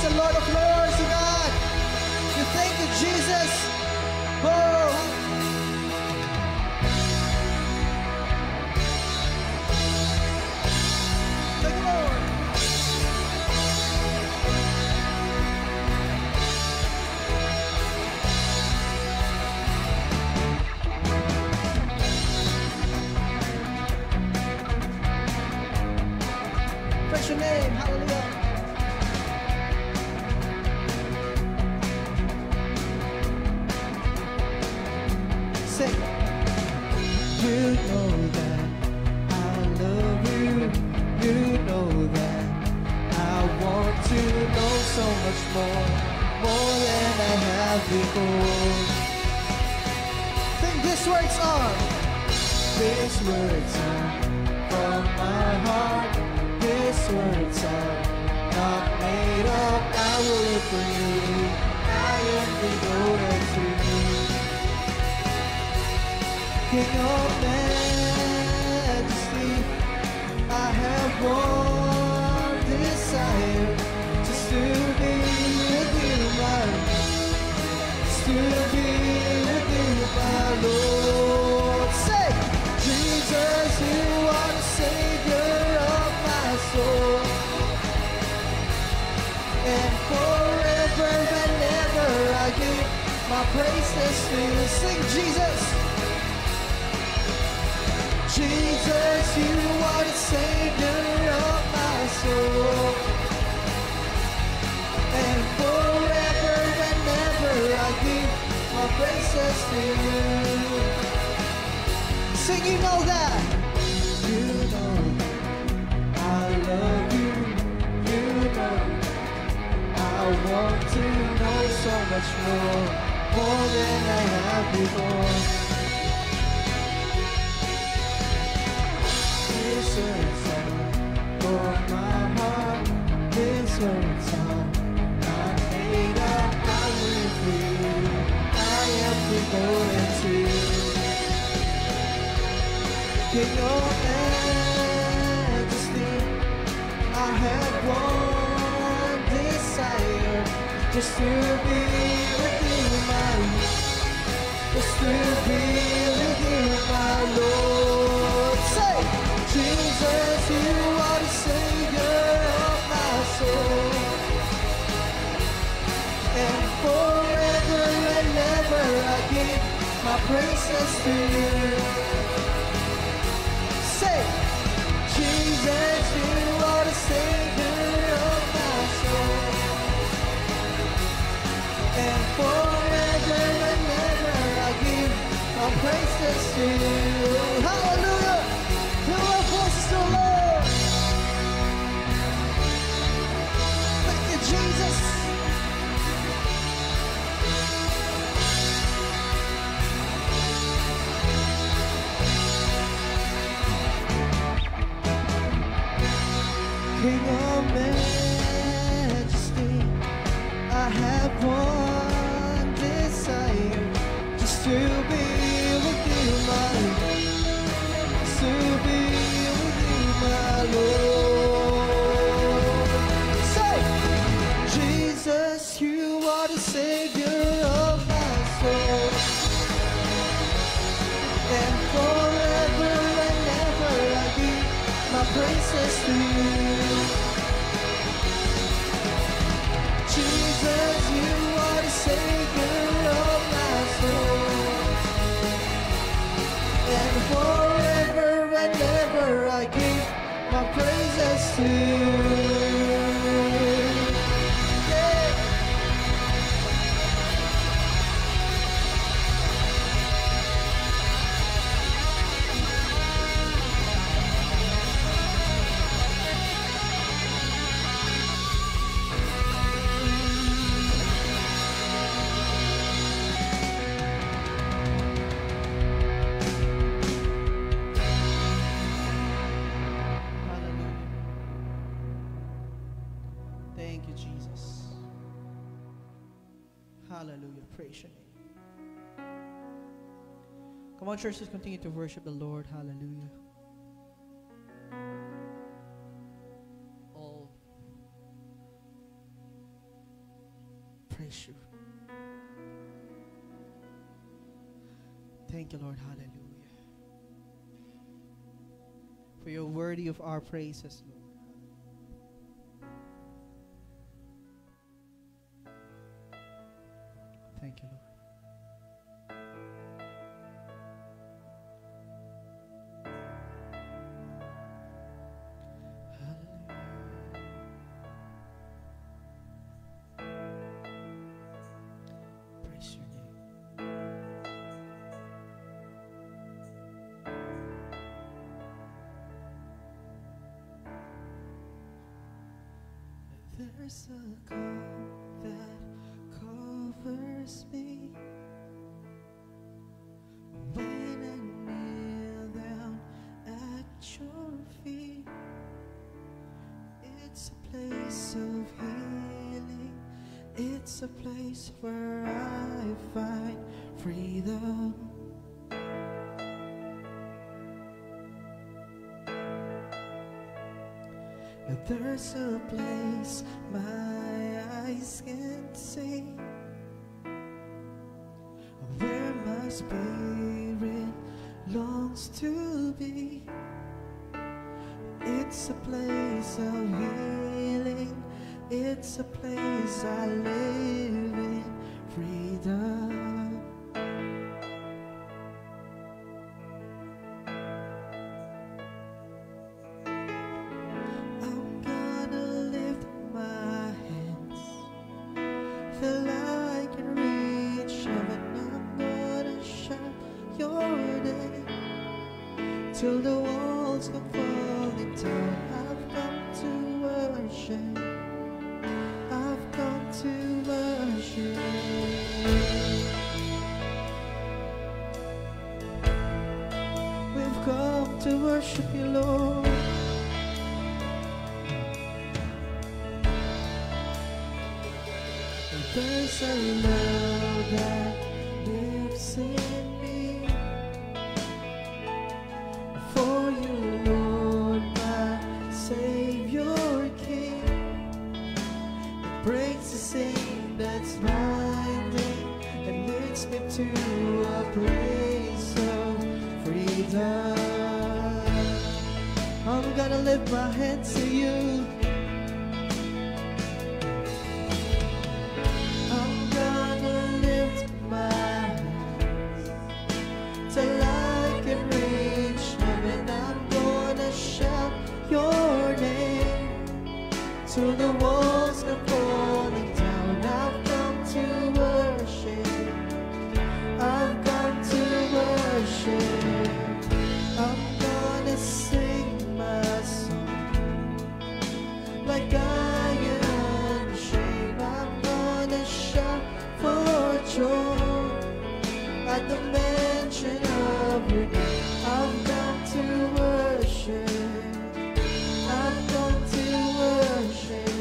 and Lord of Lords, O God. We thank you, Jesus. Oh, thank you, Lord. Praise your name, hallelujah. Say, you know that I love you. You know that I want to know so much more than I have before. Think these words are from my heart. These words are not made up. I will live for you. I am devoted to you. King of majesty, I have one desire, just to be with you, just to be with you, my Lord. Say, Jesus, you are the Savior of my soul, and forever and ever I give my praises to you. Sing, Jesus. Jesus, you are the Savior of my soul, and forever and ever I give my praises to you. Sing, you know that. You know I love you. You know I want to know so much more than I have before. This words are for my heart. This words are not made up. I live for you. I am devoted to you. King of majesty, I have one desire, just to be with you, just to be with you, my Lord. Say, Jesus, you are the Savior of my soul, and forever and ever I give my praises to you. Say, Jesus, you are the Savior of my soul, and forever and ever I give my praises to you. Hallelujah! Fill our voices to Lord. Thank you, Jesus. King of majesty, I have one desire, just to be with you, my Lord, to be with you, my Lord. Say, Jesus, you are the Savior of my soul, and forever and ever I give my praises to you. Jesus, you are the Savior of my soul, and forever and ever I give my praises to you. Yeah. Thank you, Jesus. Hallelujah. Praise your name. Come on, church, let's continue to worship the Lord. Hallelujah. praise you. Thank you, Lord. Hallelujah. For you're worthy of our praises, Lord. Thank you, Lord. Praise your name. There's a calm that covers me when I kneel down at your feet. It's a place of healing. It's a place where I find freedom. There's a place my eyes can't see, where my spirit longs to be. It's a place of healing. It's a place I live in freedom. I'm gonna lift my hands till I can reach heaven. I'm gonna shout your name till the walls come falling down. I've come to worship. I've come to worship. We've come to worship you, Lord. There's a love that lives in me for you, Lord, my Savior King. It breaks the chain that's binding and leads me to a place of freedom. I'm gonna lift my hands to you. I'm gonna lift my hands till I can reach heaven. I'm gonna shout your name till the walls come falling down. I've come to worship. I've come to worship. I'm gonna sing my song like I am ashamed. I'm gonna shout for joy at the mention of your name. I've come to worship. I've come to worship.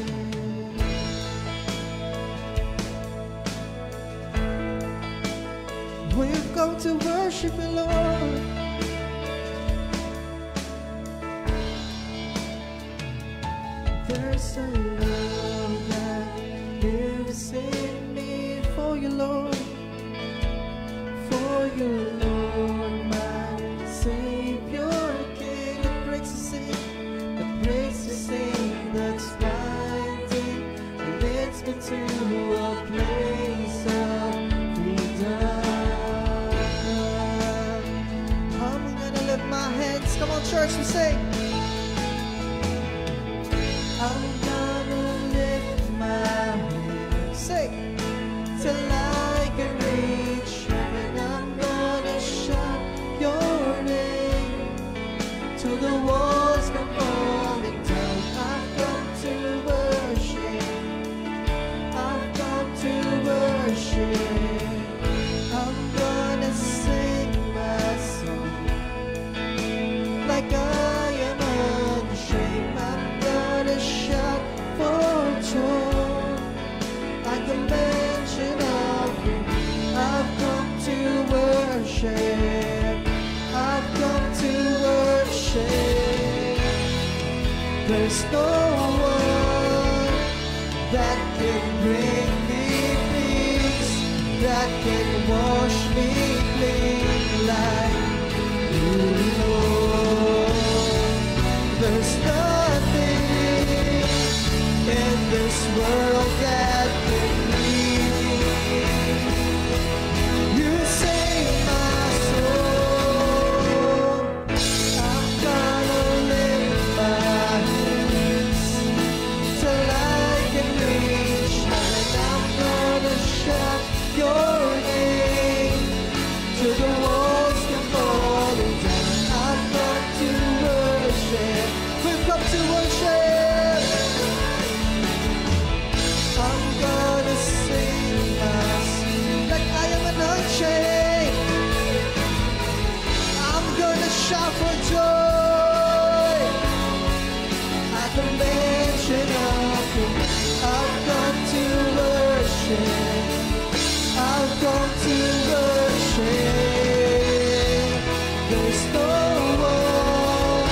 We've come to worship you, Lord. There's a love that lives in me for you, Lord. For you, Lord, my Savior King. It breaks the sin, it breaks the sin that's binding. It leads me to a place of freedom. I'm gonna lift my hands. Come on, church, we sing. I'm gonna lift my hands, say, till I can reach heaven. I'm gonna shout your name till the walls come falling down. I've come to worship. I've come to worship. I'm gonna sing my song like I am unashamed. I'm gonna shout for joy at the mention of you. I've come to worship. I've come to worship. There's no one that can bring me peace. that can wash me clean like you, Lord. There's nothing in this world that can leave me. You save my soul. I'm gonna lift my hands till I can reach heaven. I'm gonna shout your name till the walls come falling down. I've come to worship. We've come to worship. I'm gonna sing my song like I am an unchained. I'm gonna shout for joy at the mention of you. I've come to worship. I've come to worship. There's no one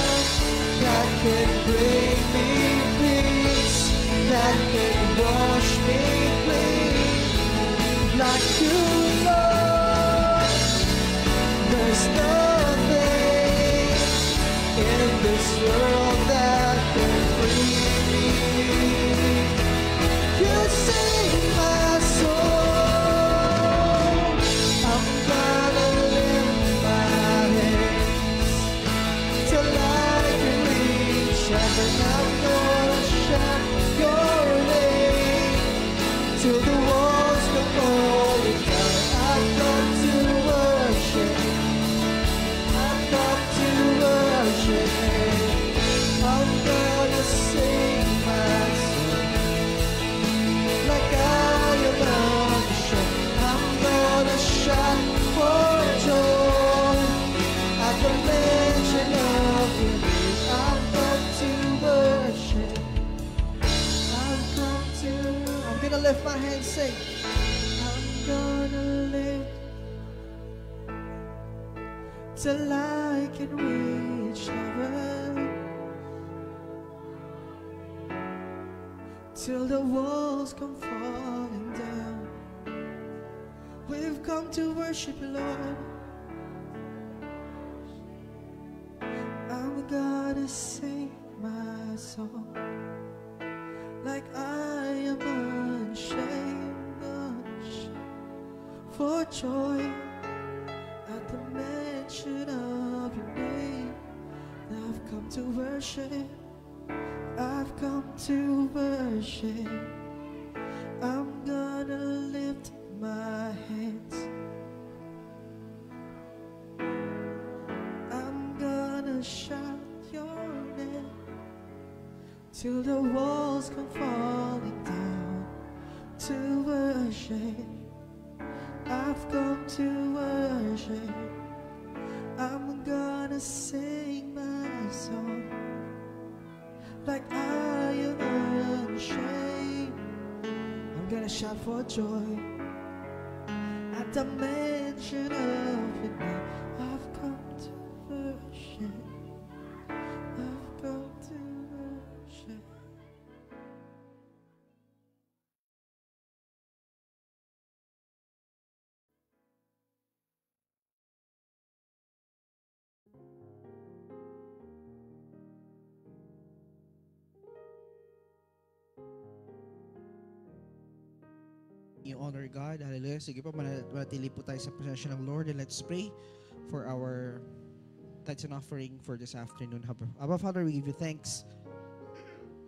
that can bring me peace, that can wash me clean like you, Lord. There's nothing in this world that can free me. You save my soul. I'm gonna lift my hands till I can reach heaven. I'm gonna shout your name till the walls come falling down. I've come to worship. I've come to worship. I'm gonna sing my song like I am on the show. I'm gonna shout for joy at the mention of your name. I've come to worship. I've come to. I'm gonna lift my hands, sing. I'm gonna lift till I can reach heaven, till the walls come falling down. We've come to worship you, Lord. I'm gonna sing my song like I am unshamed, for joy at the mention of your name. I've come to worship. I've come to worship. I'm gonna lift my hands. I'm gonna shout your name till the walls come falling down to worship. I've come to worship. I'm gonna sing my song like I am unashamed. I'm gonna shout for joy at the mention of your name. I've come to worship. I've come to worship. You honor God. Hallelujah. Sige po, manatili po tayo sa presensya ng Lord, and let's pray for our tithes and offering for this afternoon. Abba Father, we give you thanks.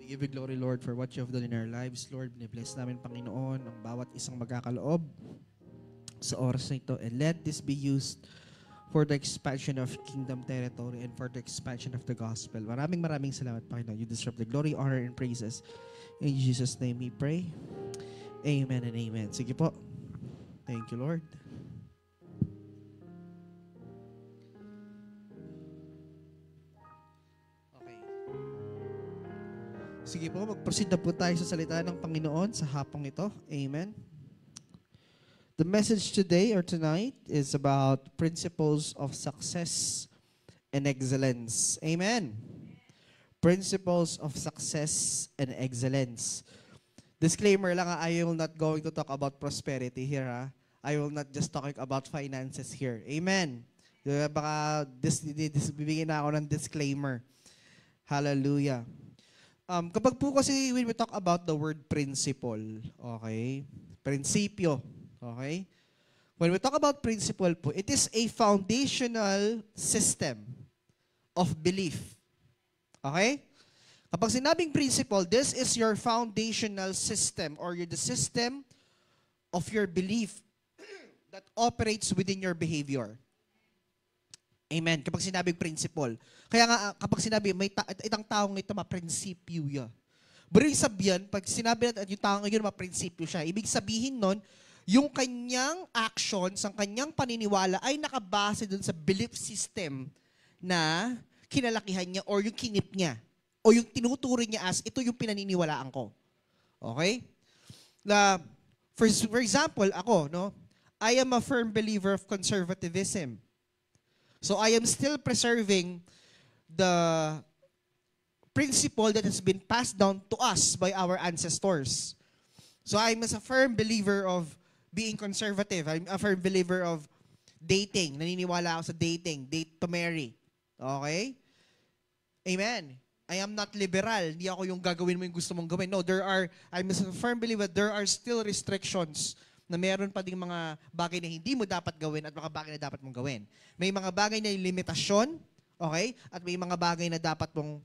We give you glory, Lord, for what you have done in our lives, Lord. Binibless namin, Panginoon, ang bawat isang magkakaloob sa oras na ito, and let this be used for the expansion of kingdom territory and for the expansion of the gospel. Maraming salamat, Panginoon. You deserve the glory, honor, and praises. In Jesus' name we pray. Amen and amen. Sige po. Thank you, Lord. Okay. Sige po, mag-proceed na po tayo sa salita ng Panginoon sa hapong ito. Amen. The message today or tonight is about principles of success and excellence. Amen. Principles of success and excellence. Disclaimer lang, I will not going to talk about prosperity here. I will not just talking about finances here. Amen. Baka bibigyan na ako ng disclaimer. Hallelujah. Kapag po kasi when we talk about the word principle, okay? Prinsipyo, okay? When we talk about principle po, it is a foundational system of belief. Okay? Kapag sinabing principle, this is your foundational system or the system of your belief that operates within your behavior. Amen. Kapag sinabing principle. Kaya nga, kapag sinabi, itang taong ito, maprinsipyo ya. Pero yung sabihan, pag sinabi natin yung taong yun, maprinsipyo siya, ibig sabihin nun, yung kanyang actions, ang kanyang paniniwala ay nakabase dun sa belief system na kinalakihan niya or yung kinip niya o yung tinuturing niya as ito yung pinaniniwalaan ko. Okay? For example, ako, no? I am a firm believer of conservatism. So I am still preserving the principle that has been passed down to us by our ancestors. So I'm a firm believer of being conservative. I'm a firm believer of dating. Naniniwala ako sa dating. Date to marry. Okay? Amen. I am not liberal. Hindi ako yung gagawin mo yung gusto mong gawin. No, I'm a firm believer that there are still restrictions na meron pa ding mga bagay na hindi mo dapat gawin at mga bagay na dapat mong gawin. May mga bagay na limitasyon, okay? At may mga bagay na dapat mong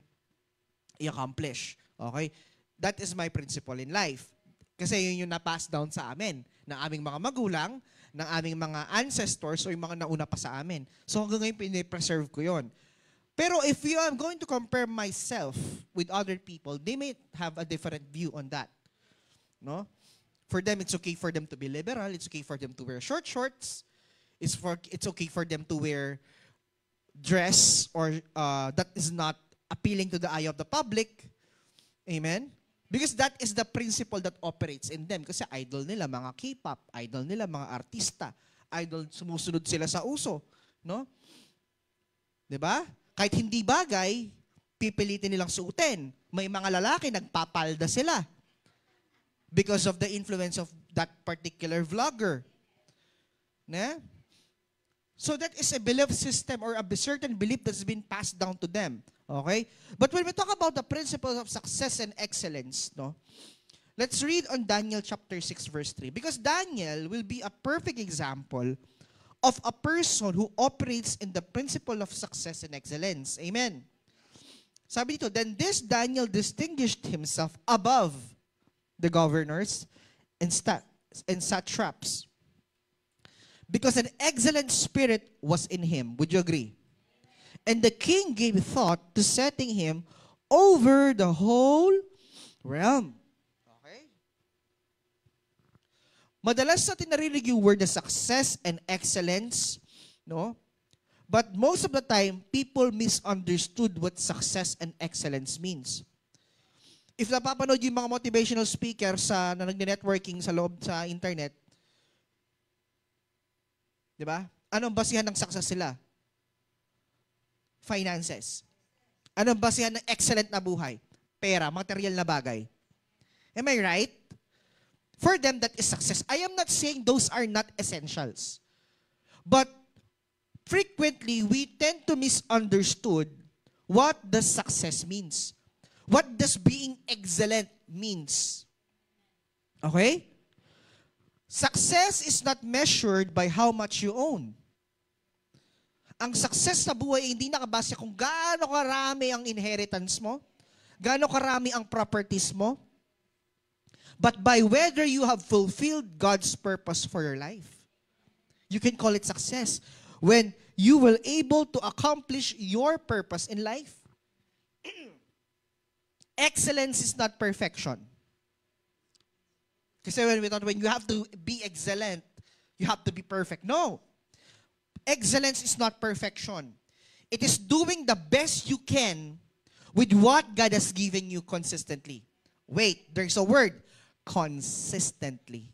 i-accomplish. Okay? That is my principle in life. Kasi yun yung na-pass down sa amin, ng aming mga magulang, ng aming mga ancestors o yung mga nauna pa sa amin. So hanggang ngayon, pinipreserve ko yun. Pero if I'm going to compare myself with other people, they may have a different view on that. No? For them, it's okay for them to be liberal. It's okay for them to wear short shorts. It's okay for them to wear dress or that is not appealing to the eye of the public. Amen? Because that is the principle that operates in them. Kasi idol nila, mga K-pop. Idol nila, mga artista. Idol, sumusunod sila sa uso. No? Diba? Kahit hindi bagay, pipilitin nilang suotin. May mga lalaki, nagpapalda sila. Because of the influence of that particular vlogger. Ne? So that is a belief system or a certain belief that's been passed down to them. Okay? But when we talk about the principles of success and excellence, no, let's read on Daniel chapter 6 verse 3. Because Daniel will be a perfect example of a person who operates in the principle of success and excellence. Amen. Sabi dito, then this Daniel distinguished himself above the governors and satraps, because an excellent spirit was in him. Would you agree? And the king gave thought to setting him over the whole realm. Okay? Madalas natin narinig yung word na success and excellence, no? But most of the time, people misunderstood what success and excellence means. If napapanood yung mga motivational speakers na nag-networking sa loob sa internet, di ba? Anong basihan ng success sila? Finances. Anong basihan ng excellent na buhay? Pera, material na bagay. Am I right? For them, that is success. I am not saying those are not essentials. But frequently, we tend to misunderstood what does success means. What does being excellent means? Okay? Success is not measured by how much you own. Ang success sa buhay ay hindi nakabase kung gaano karami ang inheritance mo, gaano karami ang properties mo, but by whether you have fulfilled God's purpose for your life. You can call it success when you will able to accomplish your purpose in life. Excellence is not perfection. Kasi when you have to be excellent, you have to be perfect. No. Excellence is not perfection. It is doing the best you can with what God has given you consistently. Wait, there's a word. Consistently.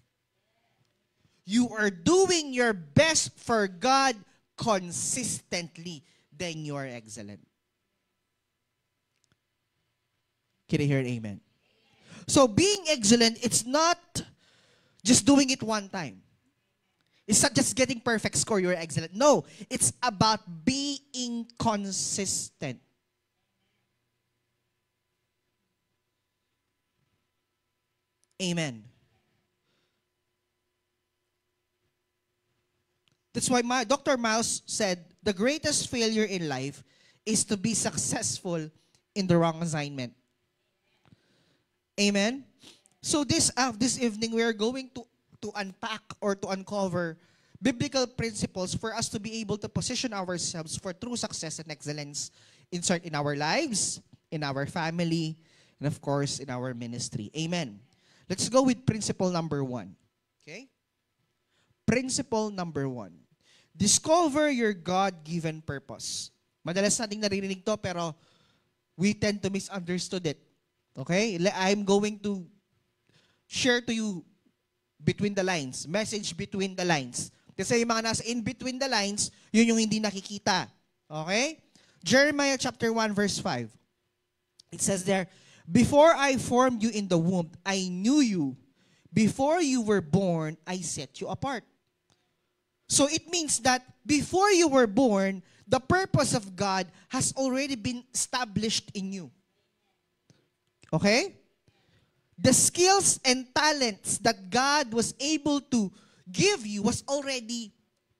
You are doing your best for God consistently. Then you are excellent. Can I hear an amen? So being excellent, it's not just doing it one time. It's not just getting perfect score, you're excellent. No, it's about being consistent. Amen. That's why Dr. Miles said, the greatest failure in life is to be successful in the wrong assignment. Amen? So this evening, we are going to unpack or to uncover biblical principles for us to be able to position ourselves for true success and excellence in our lives, in our family, and of course, in our ministry. Amen. Let's go with principle number 1. Okay? Principle number 1. Discover your God-given purpose. Madalas nating naririnig to, pero we tend to misunderstood it. Okay? I'm going to share to you between the lines. Message between the lines. Kasi yung mga nasa in between the lines, yun yung hindi nakikita. Okay? Jeremiah chapter 1 verse 5. It says there, before I formed you in the womb, I knew you. Before you were born, I set you apart. So it means that before you were born, the purpose of God has already been established in you. Okay? The skills and talents that God was able to give you was already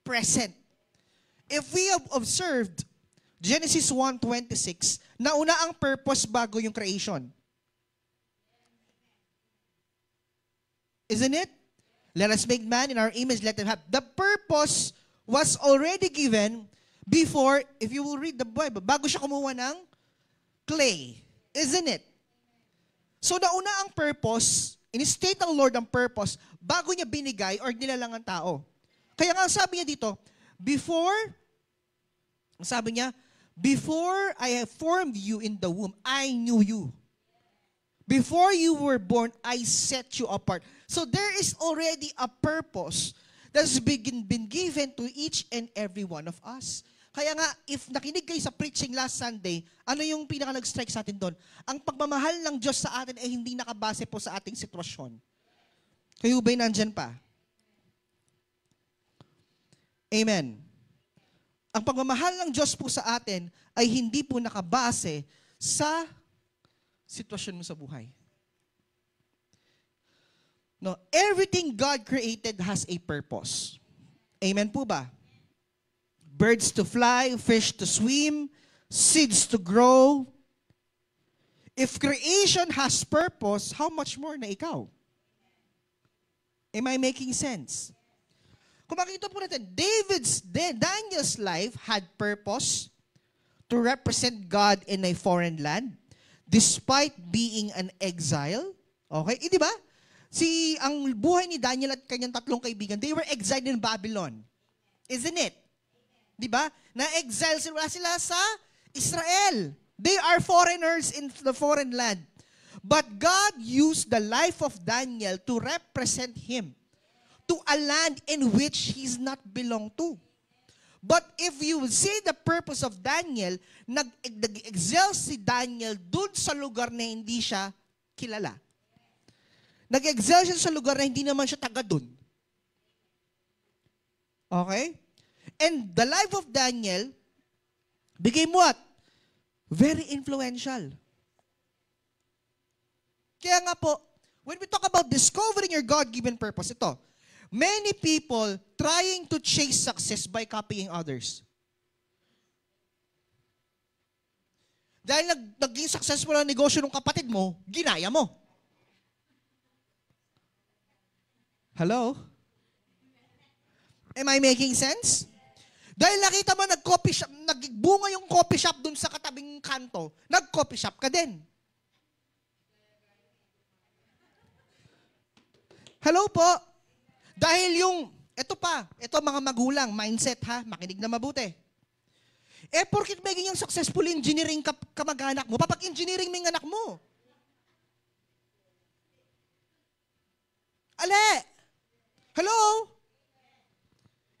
present. If we have observed Genesis 1:26, nauna ang purpose bago yung creation. Isn't it? Let us make man in our image, let them have. The purpose was already given before, if you will read the Bible, bago siya kumuha ng clay. Isn't it? So nauna ang purpose, in-state ng Lord ang purpose, bago niya binigay or nilalang ang tao. Kaya nga sabi niya dito, before I have formed you in the womb, I knew you. Before you were born, I set you apart. So there is already a purpose that's been given to each and every one of us. Kaya nga, if nakinig kayo sa preaching last Sunday, ano yung pinaka nag-strike sa atin doon? Ang pagmamahal ng Diyos sa atin ay hindi nakabase po sa ating sitwasyon. Kayo ba'y nandyan pa? Amen. Ang pagmamahal ng Diyos po sa atin ay hindi po nakabase sa sitwasyon mo sa buhay. No, everything God created has a purpose. Amen po ba? Birds to fly, fish to swim, seeds to grow. If creation has purpose, how much more na ikaw? Am I making sense? Kung makikita po natin, Daniel's life had purpose to represent God in a foreign land despite being an exile. Okay? Di ba? Ang buhay ni Daniel at kanyang tatlong kaibigan, they were exiled in Babylon. Isn't it? Di ba? Na-exile sila sa Israel. They are foreigners in the foreign land. But God used the life of Daniel to represent him to a land in which he's not belong to. But if you see the purpose of Daniel, nag-exile si Daniel dun sa lugar na hindi siya kilala. Nag-exile siya sa lugar na hindi naman siya taga dun. Okay? And the life of Daniel became what? Very influential. Kaya nga po, when we talk about discovering your God-given purpose, ito, many people trying to chase success by copying others. Dahil naging successful ang negosyo ng kapatid mo, ginaya mo. Hello? Am I making sense? Dahil nakita mo nag-coffee shop, nagbunga yung coffee shop dun sa katabing kanto, nag-coffee shop ka din. Hello po? Dahil ito mga magulang, mindset ha, makinig na mabuti. Porkit may ganyang successful engineering kamag-anak mo, papag-engineering mo yung anak mo. Ale! Hello?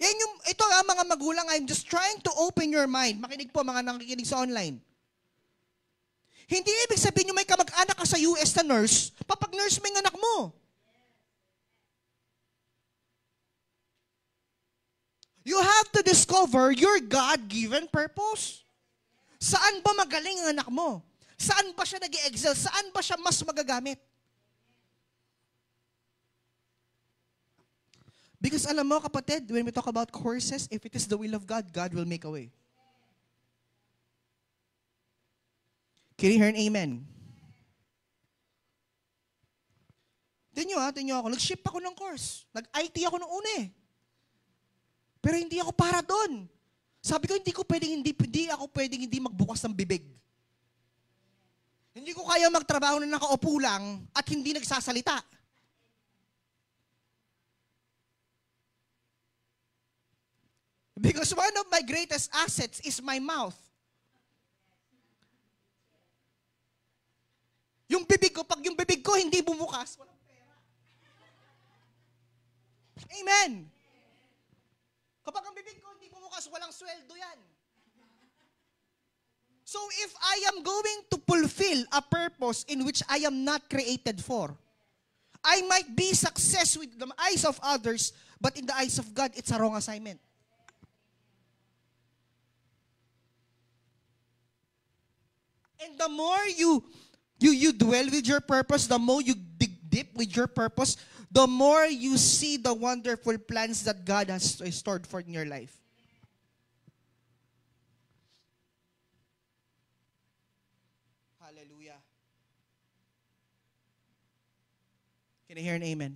Ito mga magulang, I'm just trying to open your mind. Makinig po mga nakikinig sa online. Hindi ibig sabihin nyo may kamag-anak ka sa US na nurse, papag-nurse mo yung anak mo. to discover your God-given purpose. Saan ba magaling ang anak mo? Saan ba siya nag-excel? Saan ba siya mas magagamit? Because alam mo, kapatid, when we talk about courses, if it is the will of God, God will make a way. Can you hear an amen? Tingnan ako. Nag-ship ako ng course. Nag-IT ako nung una eh. Pero hindi ako para doon. Sabi ko, hindi ako pwedeng hindi magbukas ng bibig. Hindi ko kaya magtrabaho na nakaupo lang at hindi nagsasalita. Because one of my greatest assets is my mouth. Yung bibig ko, pag yung bibig ko hindi bumukas, walang pera. Amen. Kapag ang bibig ko hindi bumukas, walang sweldo yan. So if I am going to fulfill a purpose in which I am not created for, I might be success with the eyes of others, but in the eyes of God, it's a wrong assignment. And the more you dwell with your purpose, the more you dig deep with your purpose, the more you see the wonderful plans that God has stored for in your life. Hallelujah. Can I hear an amen?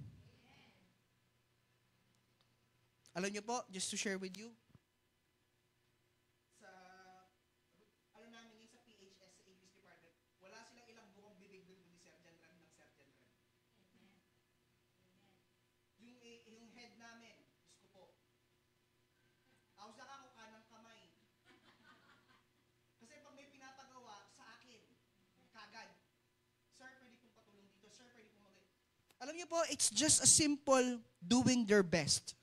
Alam niyo po, just to share with you, yung head namin, Diyos ko po. Ako sa ako kanang kamay. Kasi pag may pinapagawa sa akin, kagad, sir, pwede pong patulong dito. Sir, pwede pong Alam niyo po, it's just a simple doing your best.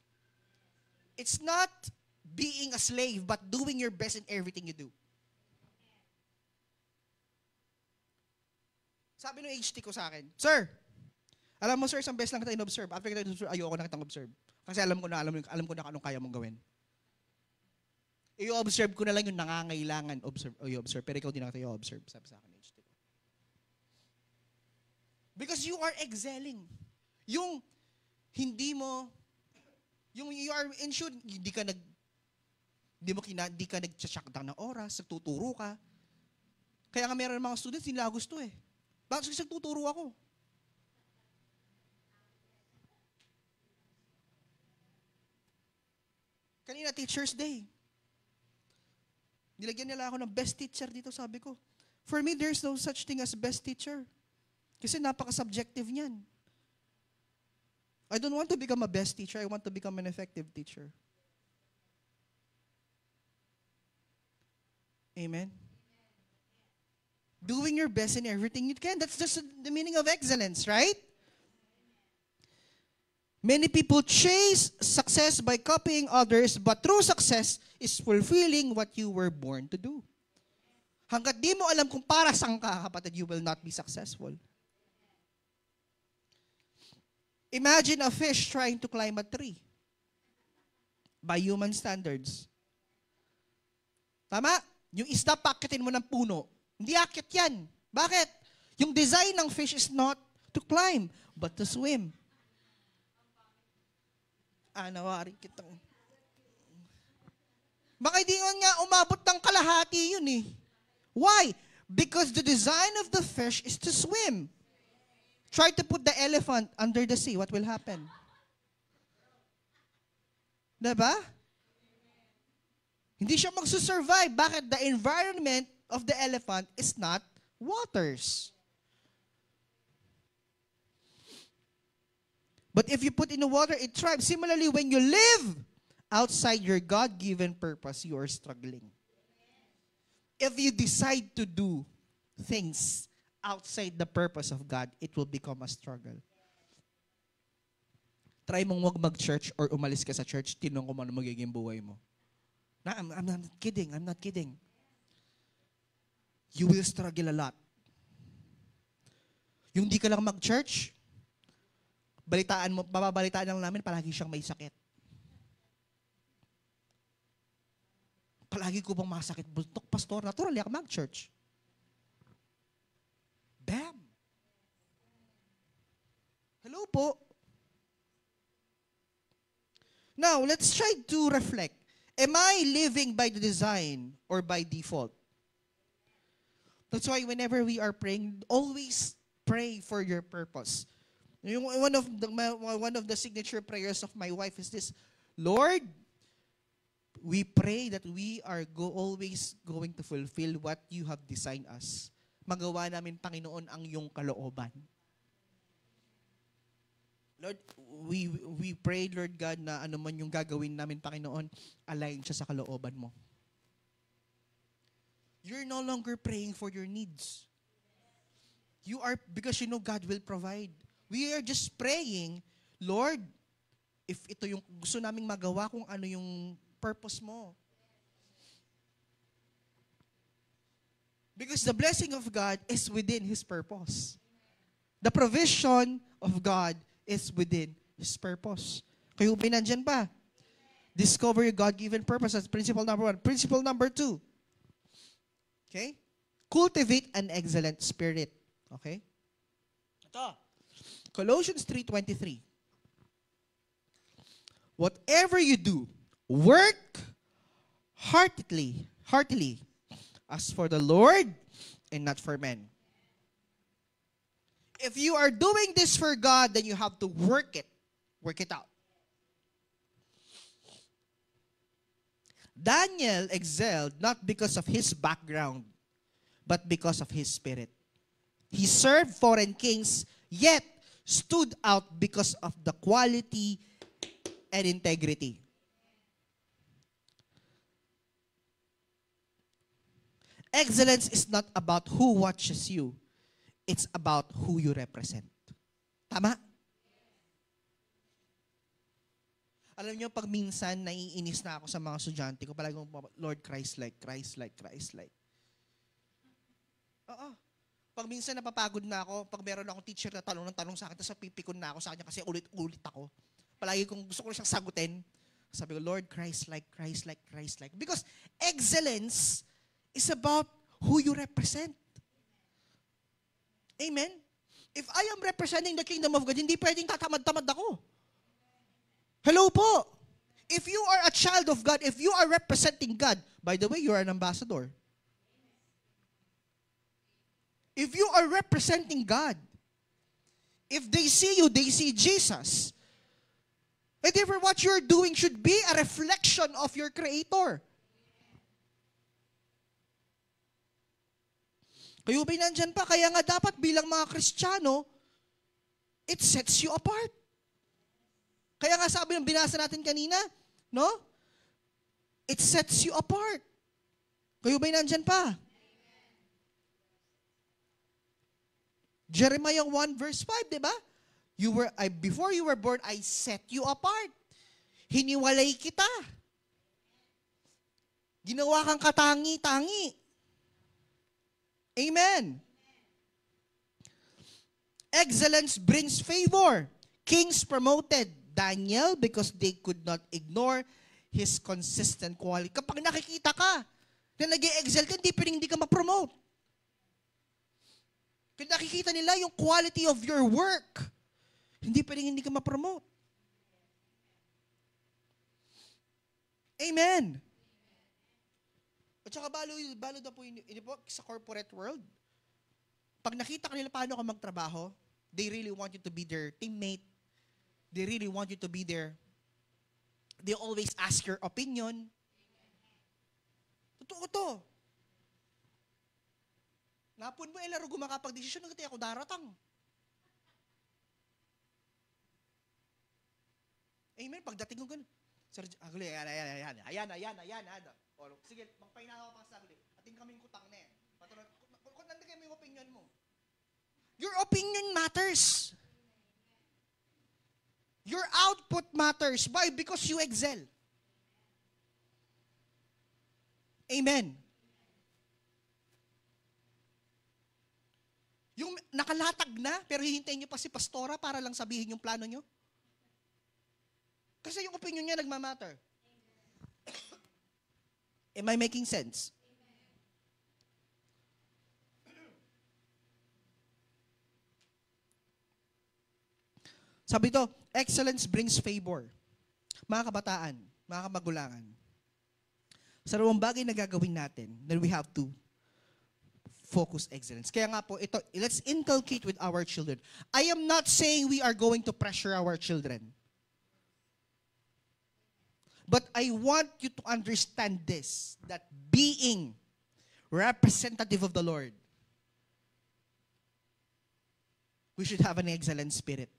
It's not being a slave, but doing your best in everything you do. Sabi ng HT ko sa akin, Sir, alam mo, sir, isang beses lang kita in-observe. After kita in-observe, ayoko na kitang observe. Kasi alam ko na anong kaya mong gawin. I-observe ko na lang yung nangangailangan i-observe. Pero ikaw din na kita i-observe. Sabi sa akin, HT. Because you are excelling. Yung hindi mo, yung you are ensured, hindi ka nag-shutdown ng oras, nagtuturo ka. Kaya nga meron ng mga students, hindi nila gusto eh. Bakit kasi nagtuturo ako? Kanina, Teacher's Day. Nilagyan nila ako ng best teacher dito, sabi ko. For me, there's no such thing as best teacher. Kasi napaka-subjective niyan. I don't want to become a best teacher. I want to become an effective teacher. Amen? Doing your best in everything you can. That's just the meaning of excellence, right? Many people chase success by copying others, but true success is fulfilling what you were born to do. Hanggat di mo alam kung para saan ka, kapatid, you will not be successful. Imagine a fish trying to climb a tree by human standards. Tama? Yung isda, pakitin mo ng puno. Hindi akit yan. Bakit? Yung design ng fish is not to climb, but to swim. Nawari kitang. Baka di nga umabot ng kalahati yun eh. Why? Because the design of the fish is to swim. Try to put the elephant under the sea. What will happen? Diba? Hindi siya magsusurvive. Bakit? The environment of the elephant is not waters. But if you put in the water, it thrives. Similarly, when you live outside your God-given purpose, you are struggling. If you decide to do things outside the purpose of God, it will become a struggle. Try mong wag mag-church or umalis ka sa church, tinong kung ano magiging buhay mo. I'm not kidding. I'm not kidding. You will struggle a lot. Yung di ka lang mag-church, bababalitaan lang namin, palagi siyang may sakit. Palagi ko bang masakit bultok, pastor? Naturally ako mag-church. Bam! Hello po. Now, let's try to reflect. Am I living by the design or by default? That's why whenever we are praying, always pray for your purpose. One of the signature prayers of my wife is this, Lord, we pray that we are always going to fulfill what you have designed us. Magawa namin, Panginoon, ang iyong kalooban. Lord, we pray, Lord God, na ano man yung gagawin namin, Panginoon, align siya sa kalooban mo. You're no longer praying for your needs. You are, because you know God will provide. We are just praying, Lord, if ito yung gusto naming magawa, kung ano yung purpose mo. Because the blessing of God is within His purpose. The provision of God is within His purpose. Kayo ba nandyan pa? Discover your God-given purpose. That's principle number 1. Principle number 2. Okay? Cultivate an excellent spirit. Okay? Ito. Colossians 3:23. Whatever you do, work heartily, as for the Lord and not for men. If you are doing this for God, then you have to work it. Work it out. Daniel excelled not because of his background, but because of his spirit. He served foreign kings, yet stood out because of the quality and integrity. Excellence is not about who watches you. It's about who you represent. Tama? Alam niyo, pag minsan naiinis na ako sa mga estudyante ko, palagi kong, Lord, Christ-like, Christ-like, Christ-like. Oo. Pag minsan napapagod na ako, pag meron akong teacher na tanong sa akin, tapos pipikon na ako sa kanya kasi ulit-ulit ako. Palagi kong gusto ko siyang sagutin. Sabi ko, Lord, Christ-like, Christ-like, Christ-like. Because excellence is about who you represent. Amen? If I am representing the kingdom of God, hindi pwedeng tatamad-tamad ako. Hello po. If you are a child of God, if you are representing God, by the way, you are an ambassador. If you are representing God, if they see you, they see Jesus. And therefore, what you're doing should be a reflection of your Creator. Kayo ba'y nandyan pa? Kaya nga dapat bilang mga Kristiyano, it sets you apart. Kaya nga sabi ng binasa natin kanina, no? It sets you apart. Kayo ba'y nandyan pa? Jeremiah 1 verse 5, di ba? Before you were born, I set you apart. Hiniwalay kita. Ginawa kang katangi-tangi. Amen. Excellence brings favor. Kings promoted Daniel because they could not ignore his consistent quality. Kapag nakikita ka na nag-e-excel ka, hindi ka ma-promote. Kung nakikita nila yung quality of your work, hindi ka ma-promote. Amen. At saka balo na po sa corporate world. Pag nakita ka nila paano ka magtrabaho, they really want you to be their teammate. They really want you to be there. They always ask your opinion. Totoo to. Napun mo, laro gumakapag-desisyon, nagkati ako daratang. Amen. Pagdating ko ganun. Sir, ayan. O, sige, magpahinga ako pang saglit. Ating kaming kutang na eh. Kung nandiyan mo yung opinion mo. Your opinion matters. Your output matters. Why? Because you excel. Amen. Yung nakalatag na, pero hihintayin nyo pa si pastora para lang sabihin yung plano nyo. Kasi yung opinion niya nagmamatter. Am I making sense? Sabi ito, excellence brings favor. Mga kabataan, mga kamagulangan, sa dalawang bagay na gagawin natin, then we have to focus excellence. Kaya nga po, ito, let's inculcate with our children. I am not saying we are going to pressure our children. But I want you to understand this, that being representative of the Lord, we should have an excellent spirit.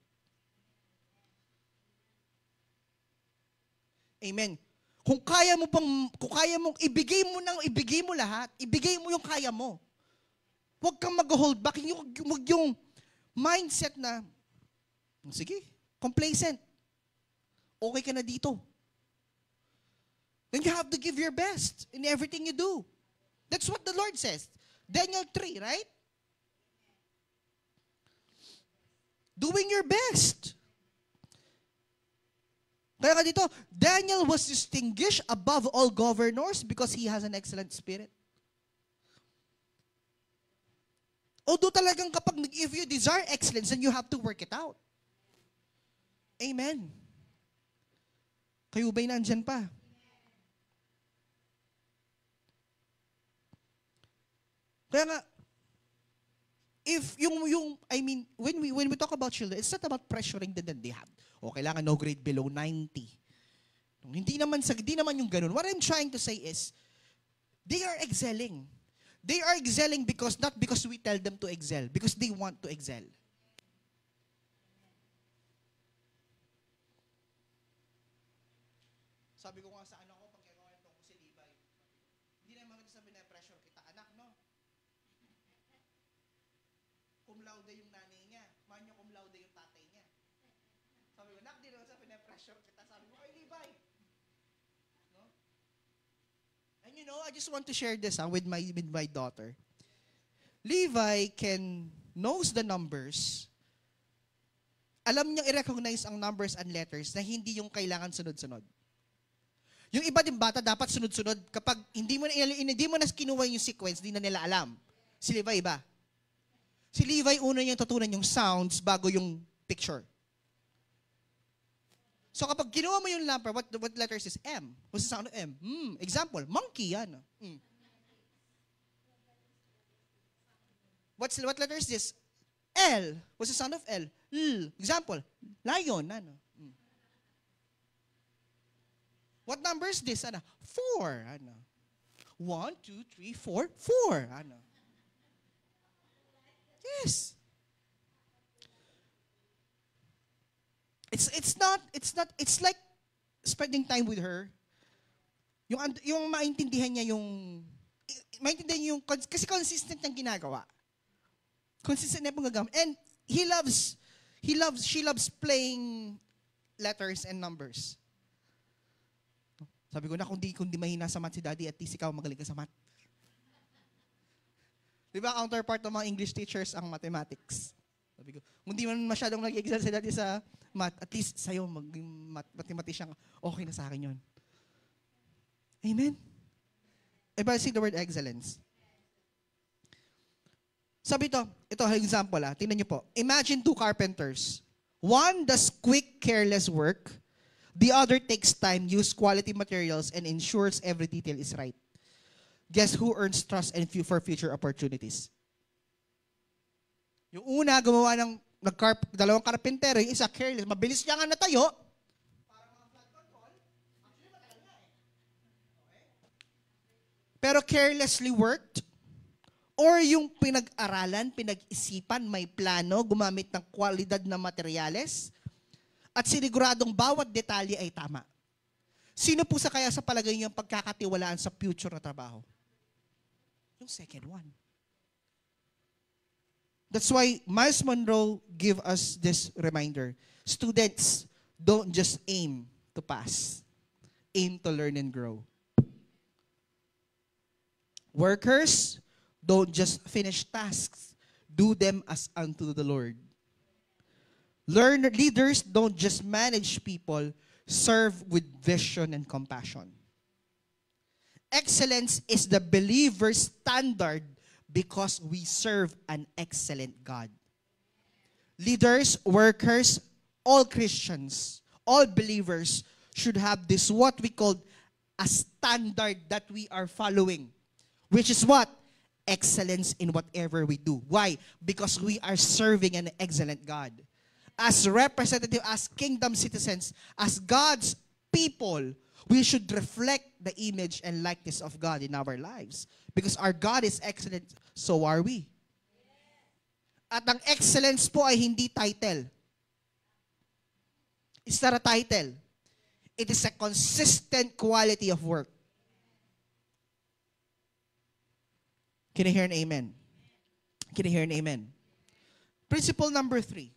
Amen. Kung kaya mong ibigay mo lahat, ibigay mo yung kaya mo. Huwag kang mag-hold back. Huwag yung mindset na, sige, complacent. Okay ka na dito. Then you have to give your best in everything you do. That's what the Lord says. Daniel 3, right? Doing your best. Kaya ka dito, Daniel was distinguished above all governors because he has an excellent spirit. Although talagang kapag if you desire excellence, then you have to work it out. Amen. Kayo ba'y nandyan pa? Kaya nga, if when we talk about children, it's not about pressuring them that they have. O kailangan no grade below 90. Hindi naman yung ganun. What I'm trying to say is, they are excelling. They are excelling not because we tell them to excel, because they want to excel. Sabi ko nga sa anak ko, pag gagawin ito ko si Levi, hindi naman kita sabi na pressure kita, anak, no? Cum laude yung nanay niya, manyo cum laude yung tatay niya. Sabi ko, nak, di naman sabi na pressure kita, sabi ko kay Levi. No? And you know, I just want to share this with my daughter. Levi knows the numbers. Alam niyang i-recognize ang numbers and letters na hindi yung kailangan sunod-sunod. Yung iba din bata dapat sunod-sunod kapag hindi mo na kinuha yung sequence, hindi na nila alam. Si Levi iba. Si Levi una niyang tutunan yung sounds bago yung picture. So kapag kinuha mo yung number, what letters is M? What's the sound of M? Example, monkey yan. What letter is this? L. What's the sound of L? L. Example, lion. Ano? What number is this? Ano? 4. Ano? 1, 2, 3, 4. 4. Ano? Yes. It's like spending time with her. Yung maintindihan niya kasi consistent niyang ginagawa. Consistent niya pong gagamit. And she loves playing letters and numbers. Sabi ko na, kung di mahina sa math si daddy, at least ikaw magaling ka sa math. Di ba, counterpart ng mga English teachers ang mathematics. Sabi ko, kung di man masyadong nag-excel si daddy sa math, at least sa'yo, maging mathematician, okay na sa akin yun. Amen? Everybody see the word excellence. Sabi ito example tingnan niyo po. Imagine 2 carpenters. One does quick, careless work. The other takes time, use quality materials, and ensures every detail is right. Guess who earns trust and for future opportunities? Yung una, gumawa ng dalawang carpenter, yung isa careless. Mabilis niya nga natayo. Para mga flood control. Actually, matagal nga eh. Okay? Pero carelessly worked. Or yung pinag-aralan, pinag-isipan, may plano, gumamit ng kwalidad na materyales, at siniguradong bawat detalye ay tama. Sino po kaya sa palagay niyo ang pagkakatiwalaan sa future na trabaho? Yung second one. That's why Miles Monroe give us this reminder. Students, don't just aim to pass. Aim to learn and grow. Workers, don't just finish tasks. Do them as unto the Lord. Leaders don't just manage people, serve with vision and compassion. Excellence is the believer's standard because we serve an excellent God. Leaders, workers, all Christians, all believers should have this what we call a standard that we are following. Which is what? Excellence in whatever we do. Why? Because we are serving an excellent God. As representative, as kingdom citizens, as God's people, we should reflect the image and likeness of God in our lives. Because our God is excellent, so are we. At ang excellence po ay hindi title. It's not a title. It is a consistent quality of work. Can I hear an amen? Can I hear an amen? Principle number 3.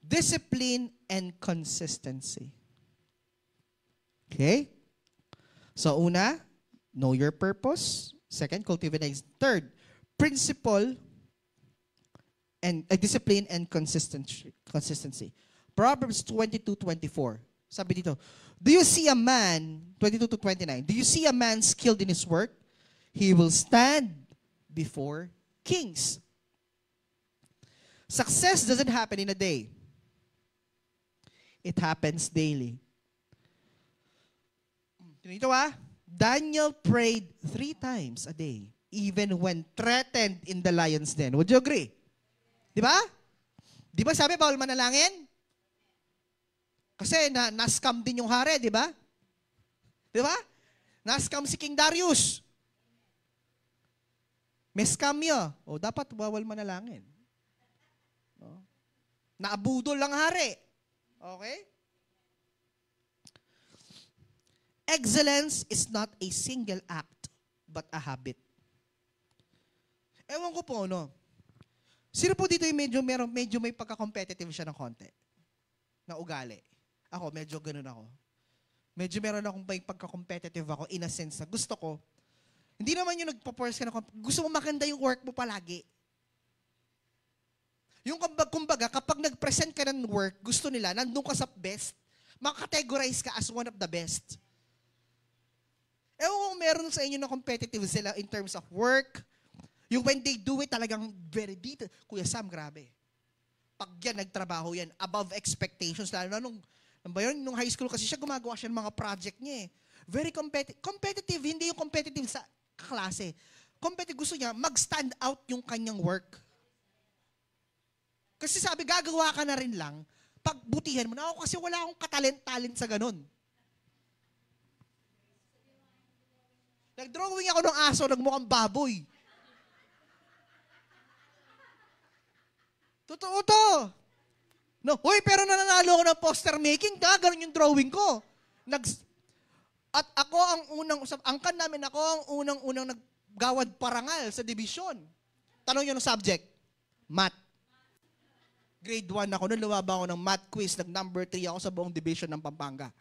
Discipline and consistency. Okay? So una, know your purpose. Second, cultivate. Third, principle and discipline and consistency. Proverbs 22:24. Sabi dito, do you see a man, 22 to 29, do you see a man skilled in his work? He will stand before kings. Success doesn't happen in a day. It happens daily. Dito Daniel prayed 3 times a day, even when threatened in the lion's den. Would you agree? Di ba? Di ba sabi, bawal manalangin? Kasi na-scam din yung hari, di ba? Di ba? Na-scam si King Darius. May scam niya. O, dapat bawal manalangin. No? Naabudol lang hari. Okay? Excellence is not a single act, but a habit. Ewan ko po, no? Sino po dito yung medyo may pagka-competitive siya ng konti? Na ugali. Ako, medyo ganun ako. Medyo meron akong pagka-competitive ako in a sense na gusto ko. Hindi naman yung nagpo-force ka na, gusto mo maganda yung work mo palagi. Yung kumbaga, kapag nag-present ka ng work, gusto nila, nandun ka sa best, makategorize ka as one of the best. Ewan kung meron sa inyo na competitive sila in terms of work, yung when they do it, talagang very detailed. Kuya Sam, grabe. Pag yan, nagtrabaho yan, above expectations. Lalo na nung high school kasi siya, gumagawa siya ng mga project niya eh. Very competitive. Competitive, hindi yung competitive sa klase. Competitive, gusto niya, mag-stand out yung kanyang work. Kasi sabi, gagawa ka na rin lang, pagbutihan mo na ako kasi wala akong katalent-talent sa ganun. Nag-drawing ako ng aso, nagmukhang baboy. Totoo to. No, hoy, pero nananalo ako ng poster making, ganun yung drawing ko. At ako angkan namin ako ang unang naggawad parangal sa division. Tanong nyo ng subject, math. Grade 1 ako, nung lumaba ako ng math quiz, nag-number 3 ako sa buong division ng Pampanga.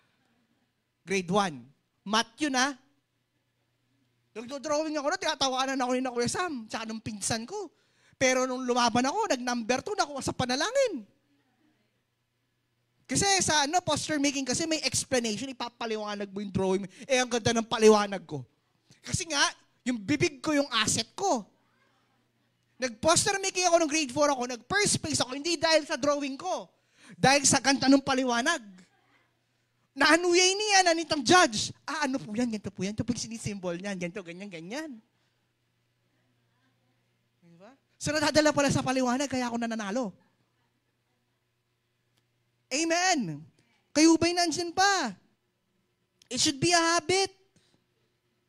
Grade 1. Math yun Nagdo-drawing ako tinatawanan ako ni Kuya Sam, tsaka nung pinsan ko. Pero nung lumaban ako, nag-number 2, nakuha sa panalangin. Kasi sa poster making kasi may explanation, ipapaliwanag mo yung drawing. Ang ganda ng paliwanag ko. Kasi nga, yung bibig ko yung asset ko. Nag-poster making ako nung grade 4 ako, nag-first place ako, hindi dahil sa drawing ko. Dahil sa ganda ng paliwanag. Naanuyay niya, nanitang judge. Ano po yan, ganito po yan. Ito po yung sinisimbol niyan, ganito, ganyan, ganyan. Diba? So nadadala pala sa paliwanag, kaya ako nananalo. Amen. Kayo ba'y nandyan pa? It should be a habit.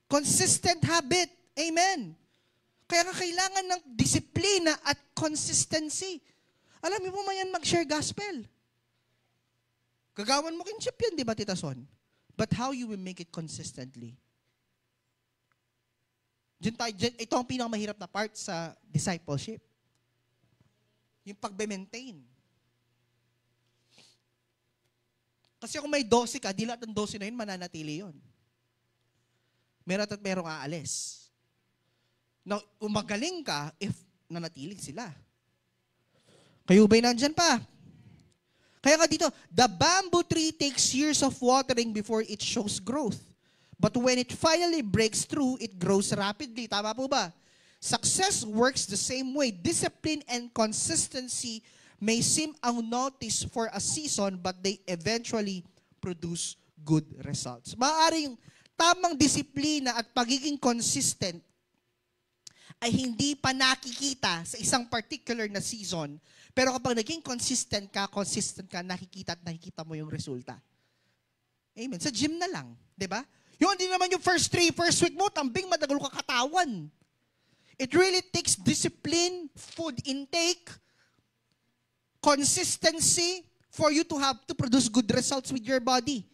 Consistent habit. Amen. Kaya nga kailangan ng disiplina at consistency. Alam mo man yan mag-share gospel. Gagawan mo kinship yan, di ba, Tita Son? But how you will make it consistently? Ito ang pinakamahirap na part sa discipleship. Yung pag-maintain. Kasi kung may 12 ka, di lahat ng 12 na yun, mananatili yun. Meron at merong aalis. Now, umagaling ka if nanatili sila. Kayo ba'y nandyan pa? Kaya nga dito, the bamboo tree takes years of watering before it shows growth. But when it finally breaks through, it grows rapidly. Tama po ba? Success works the same way. Discipline and consistency may seem unnoticed for a season, but they eventually produce good results. Maaaring tamang disiplina at pagiging consistent ay hindi pa nakikita sa isang particular na season. Pero kapag naging consistent ka, nakikita at nakikita mo yung resulta. Amen. Sa gym na lang, di ba? Yung hindi naman yung first week mo, tambing madagal ka katawan. It really takes discipline, food intake, consistency for you to produce good results with your body.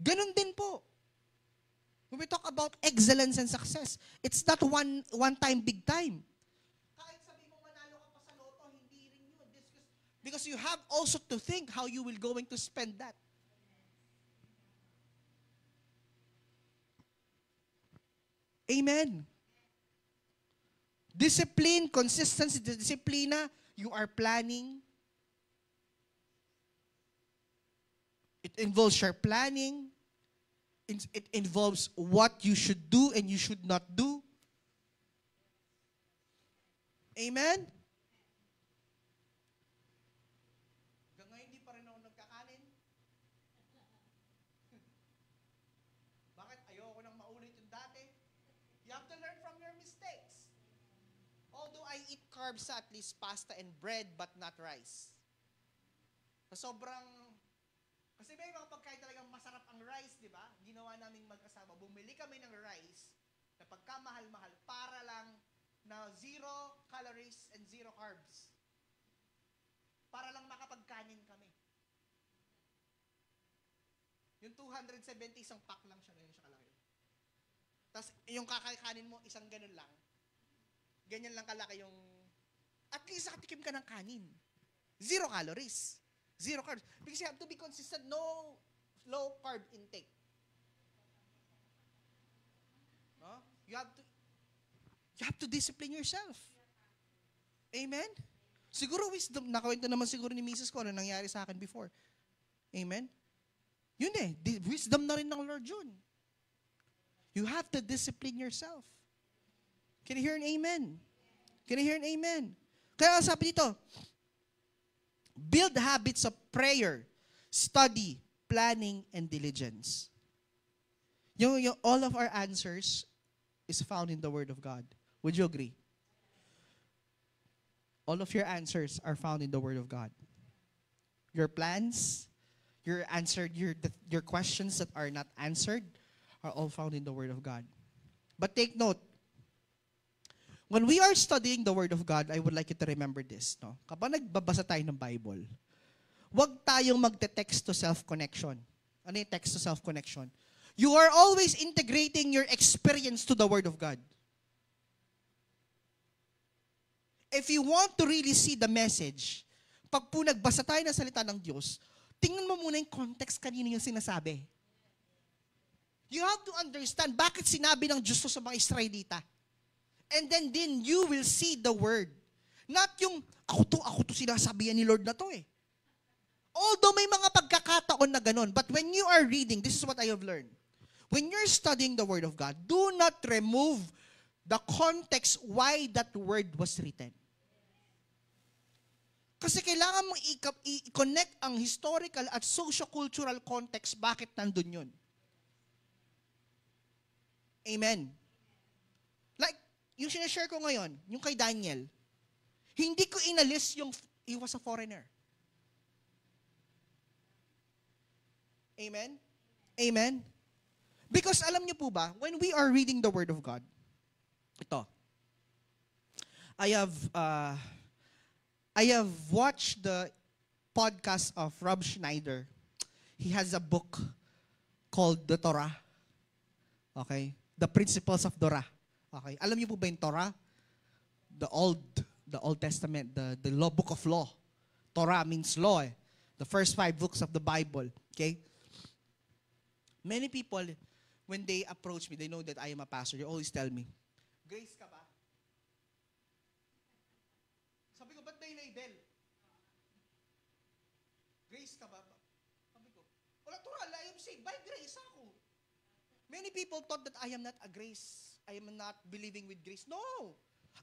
Ganon din po. When we talk about excellence and success, it's not one time, big time. Kahit sabi mo manalo ka pa sa loto, hindi rin yun. Because you have also to think how you will going to spend that. Amen. Discipline, consistency, disciplina, you are planning. It involves your planning. It involves what you should do and you should not do. Amen? Hanggang ngayon, hindi pa rin ako nagkakanin. Bakit? Ayoko nang maulit yung dati. You have to learn from your mistakes. Although I eat carbs at least pasta and bread but not rice. Kasi may mga pagkain talagang masarap ang rice, di ba? Ginawa naming mag-asawa. Bumili kami ng rice na pagkamahal-mahal para lang na 0 calories and 0 carbs. Para lang makapagkanin kami. Yung 270, isang pack lang siya. Ganyan siya kalaki. Tapos yung kakakanin mo, isang ganun lang. Ganyan lang kalaki yung... At least nakatikim ka ng kanin. 0 calories. 0 carbs. Because you have to be consistent. No low carb intake. No? You have to discipline yourself. Amen? Siguro wisdom, nakawento naman siguro ni Mrs. ko ano nangyari sa akin before. Amen? Yun wisdom na rin ng Lord yun. You have to discipline yourself. Can you hear an amen? Can you hear an amen? Kaya sabi dito, build habits of prayer, study, planning, and diligence. Yung all of our answers is found in the Word of God. Would you agree? All of your answers are found in the Word of God. Your plans, your questions that are not answered are all found in the Word of God. But take note, when we are studying the Word of God, I would like you to remember this. No? Kapag nagbabasa tayo ng Bible, huwag tayong magte-text to self-connection. Ano yung text to self-connection? You are always integrating your experience to the Word of God. If you want to really see the message, pag po nagbasa tayo ng salita ng Diyos, tingnan mo muna yung context kanino yung sinasabi. You have to understand bakit sinabi ng Diyos to sa mga Israelita. And then you will see the word. Not yung, ako to sinasabihan ni Lord na to eh. Although may mga pagkakataon na ganun, but when you are reading, this is what I have learned. When you're studying the Word of God, do not remove the context why that word was written. Kasi kailangan mong i-connect ang historical at socio-cultural context bakit nandun yun. Amen. Like, yung sinashare ko ngayon, yung kay Daniel, hindi ko inalis yung he was a foreigner. Amen? Amen? Because alam niyo po ba, when we are reading the Word of God, ito, I have watched the podcast of Rob Schneider. He has a book called The Torah. Okay? The Principles of Torah. Okay? Alam niyo po ba yung Torah? The Old Testament, the law, book of law. Torah means law eh. The first 5 books of the Bible. Okay? Many people, when they approach me, they know that I am a pastor. They always tell me, Grace ka ba? Sabi ko, ba't may label? Grace ka ba? Sabi ko, wala, Torah, I am saved by grace ako. Many people thought that I am not a grace. I am not believing with grace. No.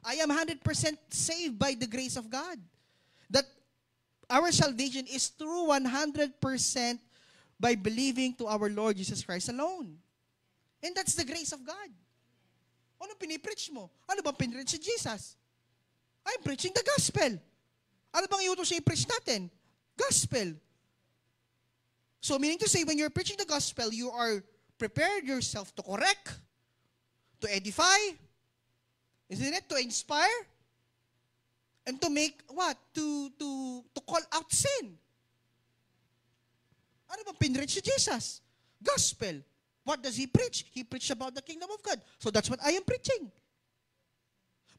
I am 100% saved by the grace of God. That our salvation is through 100% by believing to our Lord Jesus Christ alone. And that's the grace of God. Ano pinipreach mo? Ano bang pinipreach si Jesus? I'm preaching the gospel. Ano bang iutos siya i-preach natin? Gospel. So meaning to say, when you're preaching the gospel, you are prepared yourself to correct, to edify, isn't it? To inspire, and to make what? To call out sin. Ano bang pinreach si Jesus? Gospel. What does He preach? He preached about the kingdom of God. So that's what I am preaching.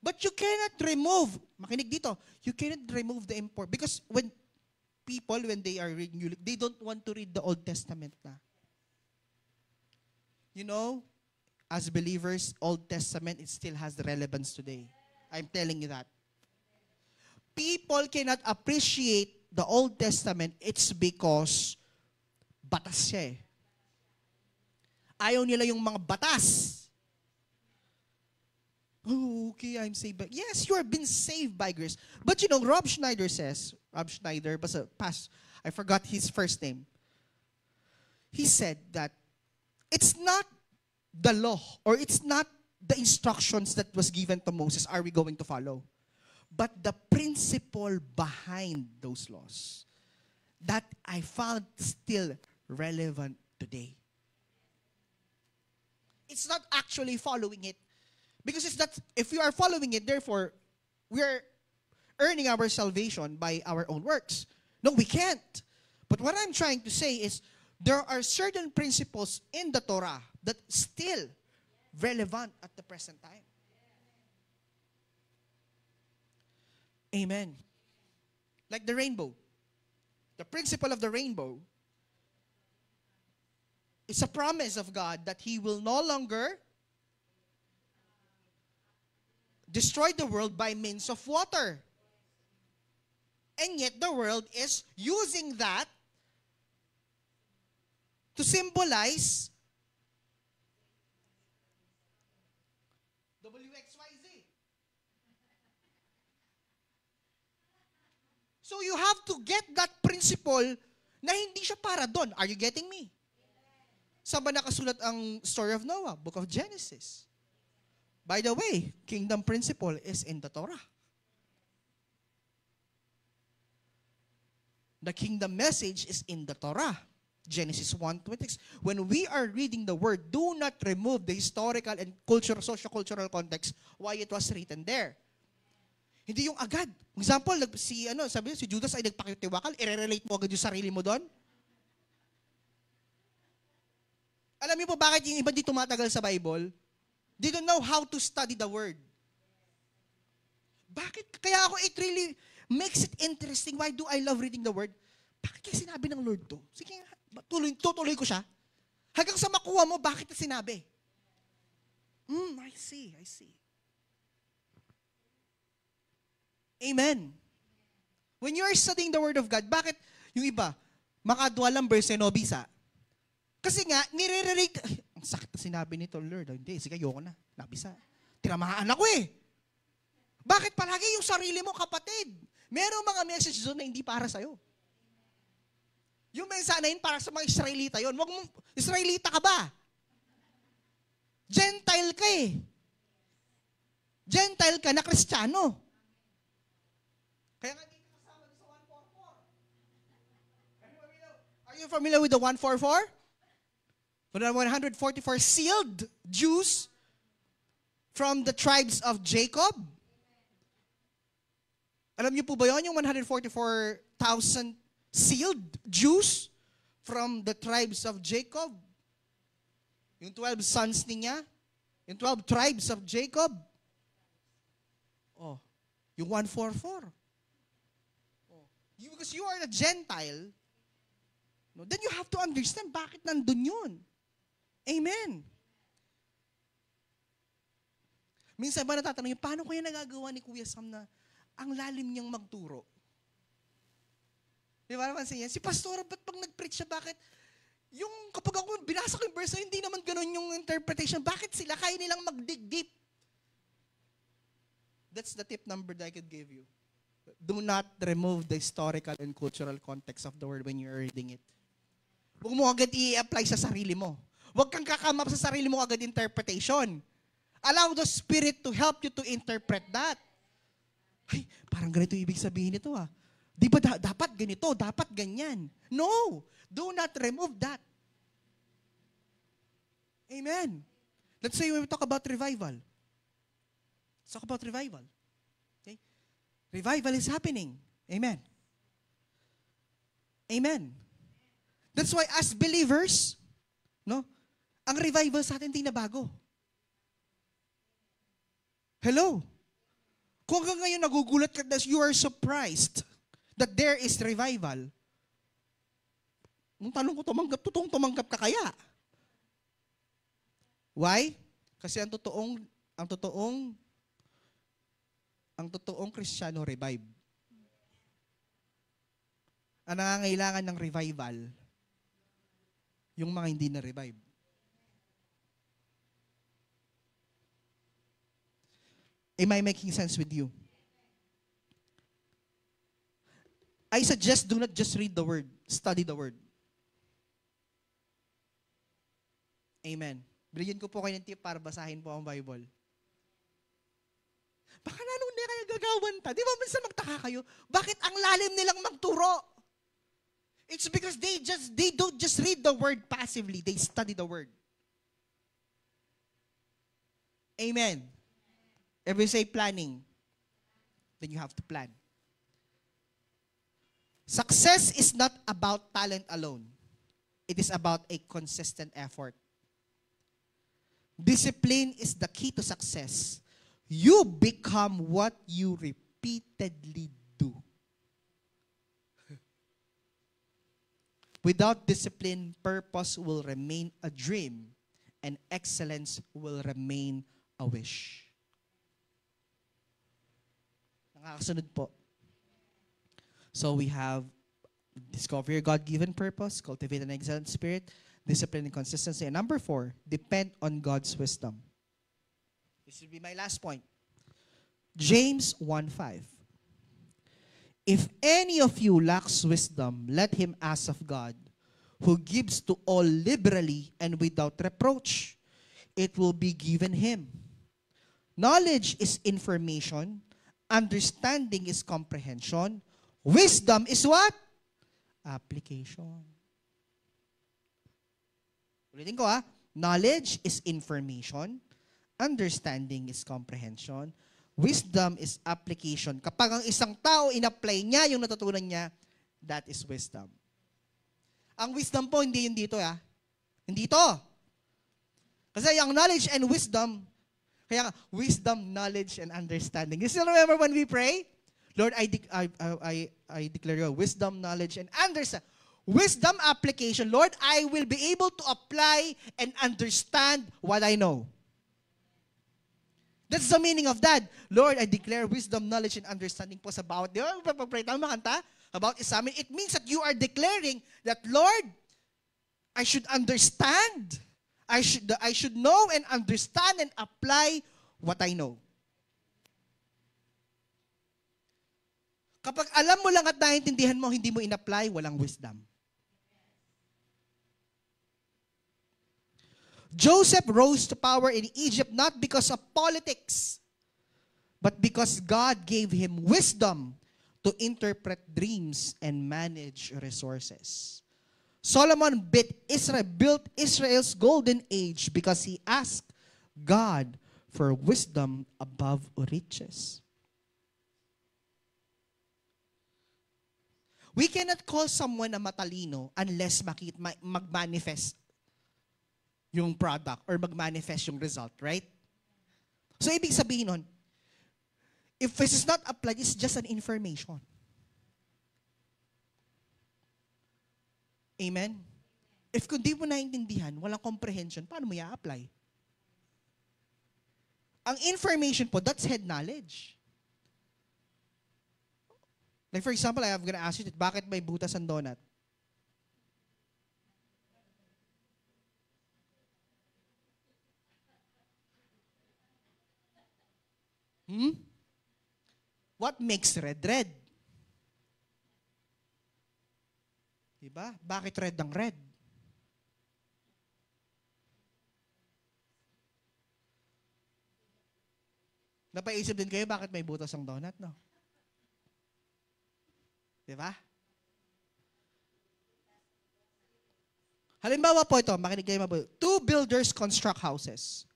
But you cannot remove, makinig dito, you cannot remove the import. Because when they are reading, they don't want to read the Old Testament na. You know, as believers, Old Testament, it still has the relevance today. I'm telling you that. People cannot appreciate the Old Testament, it's because batas siya eh. Ayaw nila yung mga batas. Oh, okay, I'm saved by... Yes, you are been saved by grace. But you know, Rob Schneider, I forgot his first name. He said that it's not the law or it's not the instructions that was given to Moses are we going to follow, but the principle behind those laws that I found still relevant today. It's not actually following it. Because it's not, if we are following it, therefore, we are earning our salvation by our own works. No, we can't. But what I'm trying to say is, there are certain principles in the Torah that still relevant at the present time. Amen. Like the rainbow. The principle of the rainbow is a promise of God that He will no longer destroy the world by means of water. And yet the world is using that to symbolize WXYZ. So you have to get that principle na hindi siya para doon. Are you getting me? Saan ba nakasulat ang story of Noah? Book of Genesis. By the way, kingdom principle is in the Torah. The kingdom message is in the Torah. Genesis 1:26. When we are reading the word, do not remove the historical and socio-cultural context why it was written there. Hindi yung agad. Example, si Judas ay nagpakitiwakal, i-relate mo agad yung sarili mo doon. Alam niyo po bakit yung iba di tumatagal sa Bible? They don't know how to study the word. Bakit? Kaya it really makes it interesting. Why do I love reading the word? Bakit kaya sinabi ng Lord to? Sige, tutuloy ko siya. Hanggang sa makuha mo, bakit na sinabi? I see. Amen. When you are studying the Word of God, bakit yung iba, makadwalang verse no bisa? Kasi nga, nire-relate, ang sakit na sinabi nito, Lord. Hindi, sige, ayoko na. Nabisa. Tinamaan ako eh. Bakit palagi yung sarili mo, kapatid? Merong mga messages doon na hindi para sa'yo. Yung mensahe na yun para sa mga Israelita yun. Wag mo, Israelita ka ba? Gentile ka eh. Gentile ka na Kristiyano. Kaya nga dito kasama sa 144. Are you familiar with the 144? The 144 sealed Jews from the tribes of Jacob. Alam niyo po ba yun? Yung 144,000 sealed Jews from the tribes of Jacob. Yung 12 sons niya. Yung 12 tribes of Jacob. Oh, yung 144. Oh. Because you are a Gentile, no, then you have to understand bakit nandun yun. Amen. Minsan ba natatanong yung, paano kaya nagagawa ni Kuya Sam na ang lalim niyang magturo? Di ba naman siya? Si Pastora, ba't pag nag-preach siya, bakit Yung kapag ako binasa ko yung verse, hindi naman ganun yung interpretation. Bakit sila kaya nilang mag-dig deep? That's the tip number that I could give you. Do not remove the historical and cultural context of the word when you're reading it. Huwag mo agad i-apply sa sarili mo. Huwag kang kakamap sa sarili mo agad interpretation. Allow the Spirit to help you to interpret that. Ay, parang ganito ibig sabihin nito ah. Di ba dapat ganito, dapat ganyan? No! Do not remove that. Amen. Let's say we talk about revival. Let's talk about revival. Okay? Revival is happening. Amen. Amen. That's why as believers, no, ang revival sa atin hindi na bago. Hello? Kung hanggang ngayon nagugulat ka na you are surprised that there is revival, nung tanong ko, totoong tumanggap ka kaya? Why? Kasi ang totoong Kristiyano revive. Ang nangangailangan ng revival, yung mga hindi na revive. Am I making sense with you? I suggest do not just read the word, study the word. Amen. Bigyan ko po kayo ng tip para basahin po ang Bible. Baka nanong na kaya gagawan ta? Di ba minsan magtaka kayo? Bakit ang lalim nilang magturo? It's because they don't just read the word passively. They study the word. Amen. If we say planning, then you have to plan. Success is not about talent alone. It is about a consistent effort. Discipline is the key to success. You become what you repeatedly do. Without discipline, purpose will remain a dream, and excellence will remain a wish. Nakakasunod po. So we have discover your God-given purpose, cultivate an excellent spirit, discipline and consistency. And number 4, depend on God's wisdom. This will be my last point. James 1:5. If any of you lacks wisdom, let him ask of God, who gives to all liberally and without reproach. It will be given him. Knowledge is information. Understanding is comprehension. Wisdom is what? Application. Ulitin ko ha. Knowledge is information. Understanding is comprehension. Wisdom is application. Kapag ang isang tao in-apply niya yung natutunan niya, that is wisdom. Ang wisdom po, hindi yun dito ha. Hindi ito. Kasi yung knowledge and wisdom, kaya wisdom, knowledge, and understanding. You still remember when we pray? Lord, I declare you wisdom, knowledge, and understanding. Wisdom application. Lord, I will be able to apply and understand what I know. That's the meaning of that. Lord, I declare wisdom, knowledge, and understanding po sa bawat. Di ba? Pag-pray tayo makanta about examine. It means that you are declaring that, Lord, I should understand. I should know and understand and apply what I know. Kapag alam mo lang at naiintindihan mo, hindi mo in-apply, walang wisdom. Joseph rose to power in Egypt not because of politics, but because God gave him wisdom to interpret dreams and manage resources. Solomon built Israel's golden age because he asked God for wisdom above riches. We cannot call someone na matalino unless mag-manifest yung product or mag-manifest yung result, right? So, ibig sabihin nun, if this is not applied, it's just an information. Amen? If kung di mo naiintindihan, walang comprehension, paano mo i-apply? Ang information po, that's head knowledge. Like for example, I'm gonna ask you, bakit may butas ang donut? What makes red red? Diba? Bakit red ang red? Napaisip din kayo bakit may butas ang donut, no? Diba? Halimbawa po ito, makinig kayo mabuti. Two builders construct houses.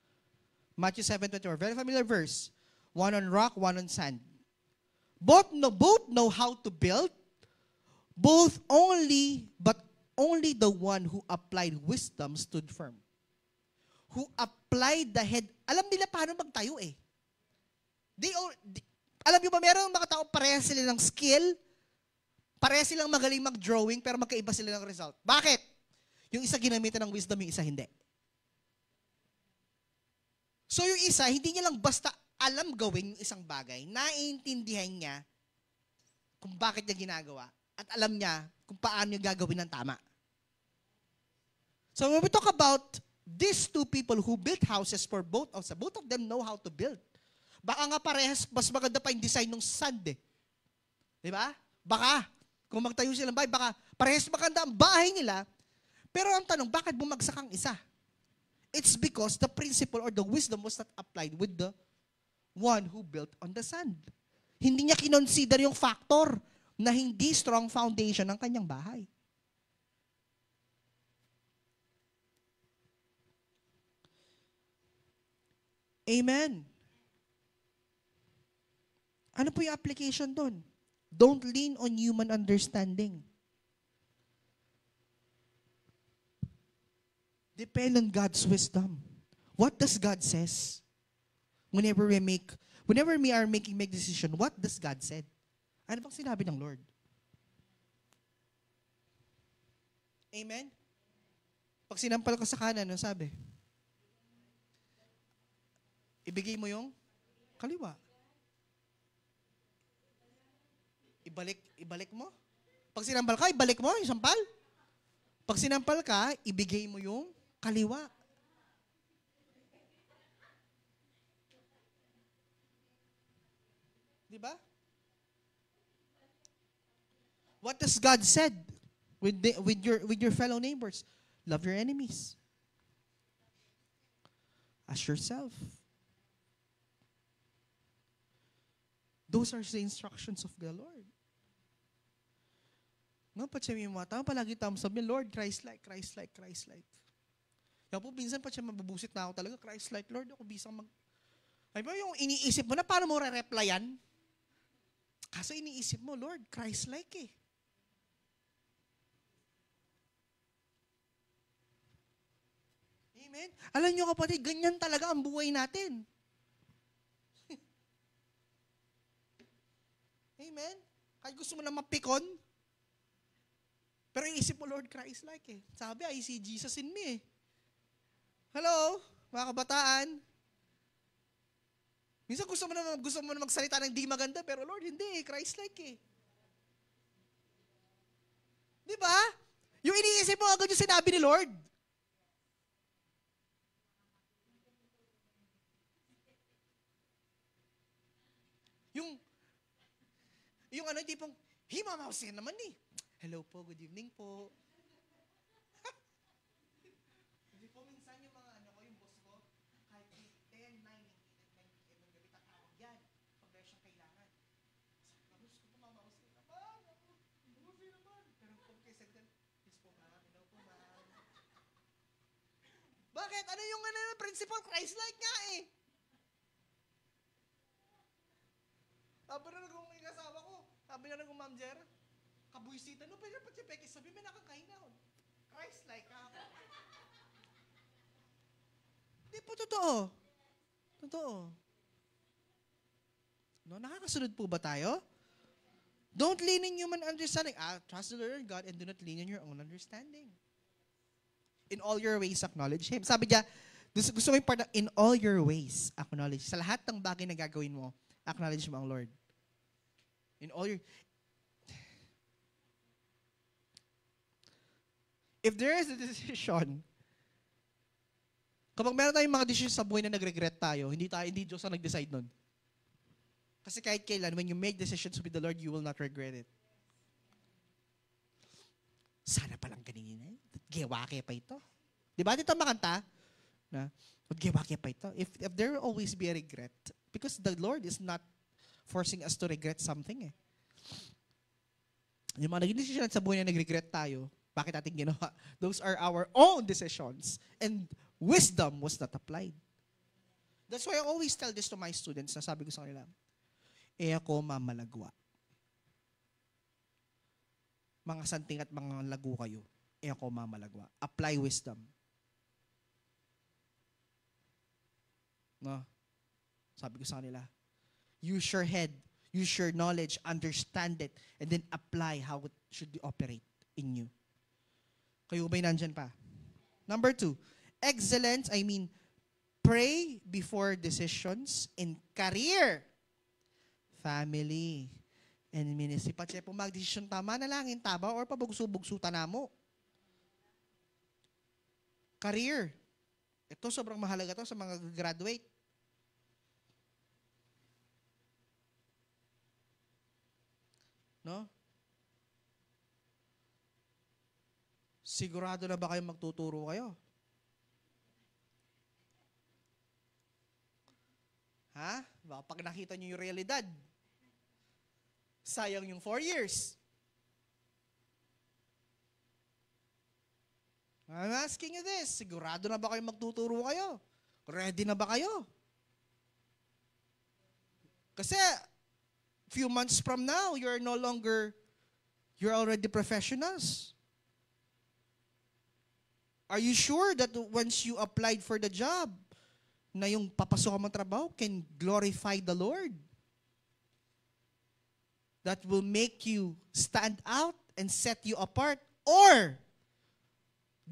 Matthew 7:24, very familiar verse. One on rock, one on sand. Both know how to build, but only the one who applied wisdom stood firm. Who applied the head. Alam nila paano magtayo eh. Alam niyo ba, meron mga tao parehas sila ng skill, parehas silang magaling mag-drawing, pero magkaiba sila ng result. Bakit? Yung isa ginamitan ng wisdom, yung isa hindi. So yung isa, hindi niya lang basta alam gawin yung isang bagay, naiintindihan niya kung bakit niya ginagawa, at alam niya kung paano niya gagawin ng tama. So when we talk about these two people who built houses for both of them know how to build. Baka nga parehas, mas maganda pa yung design ng sand eh. Diba? Baka, kung magtayo silang bahay, baka parehas maganda ang bahay nila, pero ang tanong, bakit bumagsak ang isa? It's because the principle or the wisdom was not applied with the one who built on the sand. Hindi niya kinonsider yung factor na hindi strong foundation ng kanyang bahay. Amen. Ano po yung application doon? Don't lean on human understanding. Depend on God's wisdom. What does God says? Whenever we are making decision, what does God said? Ano bang sinabi ng Lord? Amen? Pag sinampal ka sa kanan, ano sabi? Ibigay mo yung kaliwa. Ibalik mo. Pag sinampal ka, ibalik mo yung sampal. Pag sinampal ka, ibigay mo yung kaliwa. Diba? What does God said with your fellow neighbors? Love your enemies. As yourself. Those are the instructions of the Lord. No, pati siya yung mga tao, palagi thumbs up niya, Lord, Christ-like, Christ-like, Christ-like. Kaya po, minsan pati siya mabubusit na ako talaga, Christ-like, Lord, ako bisang Ay ba, yung iniisip mo na, paano mo re-replyan? Kaso iniisip mo, Lord, Christ-like eh. Amen? Alam nyo kapatid, ganyan talaga ang buhay natin. Amen? Kahit gusto mo na mapikon, pero iisip mo, Lord, Christ-like eh. Sabi, I see Jesus in me eh. Hello, mga kabataan. Minsan gusto mo na magsalita ng di maganda, pero Lord, hindi eh, Christ-like eh. Di ba? Yung iniisip mo agad yung sinabi ni Lord. Yung ano, tipong, himamausin naman eh. Hello po, good evening po. Hindi po minsan yung mga ano ko, yung boss ko, kahit 10, 9, 9 ng gabi tatawag yan. Pag dahil siyang kailangan. Tapos ko po mamausin naman. Mamausin naman. Pero kung kayo sagdan, yes po ma'am, hello po ma'am. Bakit? Ano yung principle? Christ-like nga eh. Sabi na nagong asawa ko, sabi na nagong Ma'am Jera, kabuisita, no, pero pati Peke, sabi, may nakakainaw. Christ-like ako. Hindi po totoo. Totoo. No, nakakasunod po ba tayo? Don't lean in human understanding. Trust the Lord God and do not lean in your own understanding. In all your ways, acknowledge Him. Sabi niya, gusto ko yung part na, in all your ways, acknowledge. Sa lahat ng bagay na gagawin mo, acknowledge mo ang Lord. In all your... If there is a decision, kapag meron tayong mga decision sa buhay na nag-regret tayo, hindi Diyos ang nag-decide nun. Kasi kahit kailan, when you make decisions with the Lord, you will not regret it. Sana palang ganinin eh. Gewake pa ito. Di ba dito makanta? Na, gewake pa ito. If there will always be a regret, because the Lord is not forcing us to regret something eh. Yung mga naging decision sa buhay na nag-regret tayo, bakit natin ginawa? Those are our own decisions. And wisdom was not applied. That's why I always tell this to my students na sabi ko sa kanila, ako mamalagwa. Mga santing at mga lago kayo, ako mamalagwa. Apply wisdom. No? Sabi ko sa kanila, use your head, use your knowledge, understand it, and then apply how it should operate in you. Kayo ba'y nandyan pa? Number 2, excellence, pray before decisions in career, family, and ministry. Patse po mag-desisyon tama na lang in taba or pabugso-bugso tanamo. Career. Ito sobrang mahalaga to sa mga graduate. No? Sigurado na ba kayo magtuturo kayo? Ha? Baka pag nakita nyo yung realidad, sayang yung 4 years. I'm asking you this. Sigurado na ba kayo magtuturo kayo? Ready na ba kayo? Kasi, few months from now, you're already professionals. Are you sure that once you applied for the job, na yung papasok mong trabaho can glorify the Lord? That will make you stand out and set you apart? Or,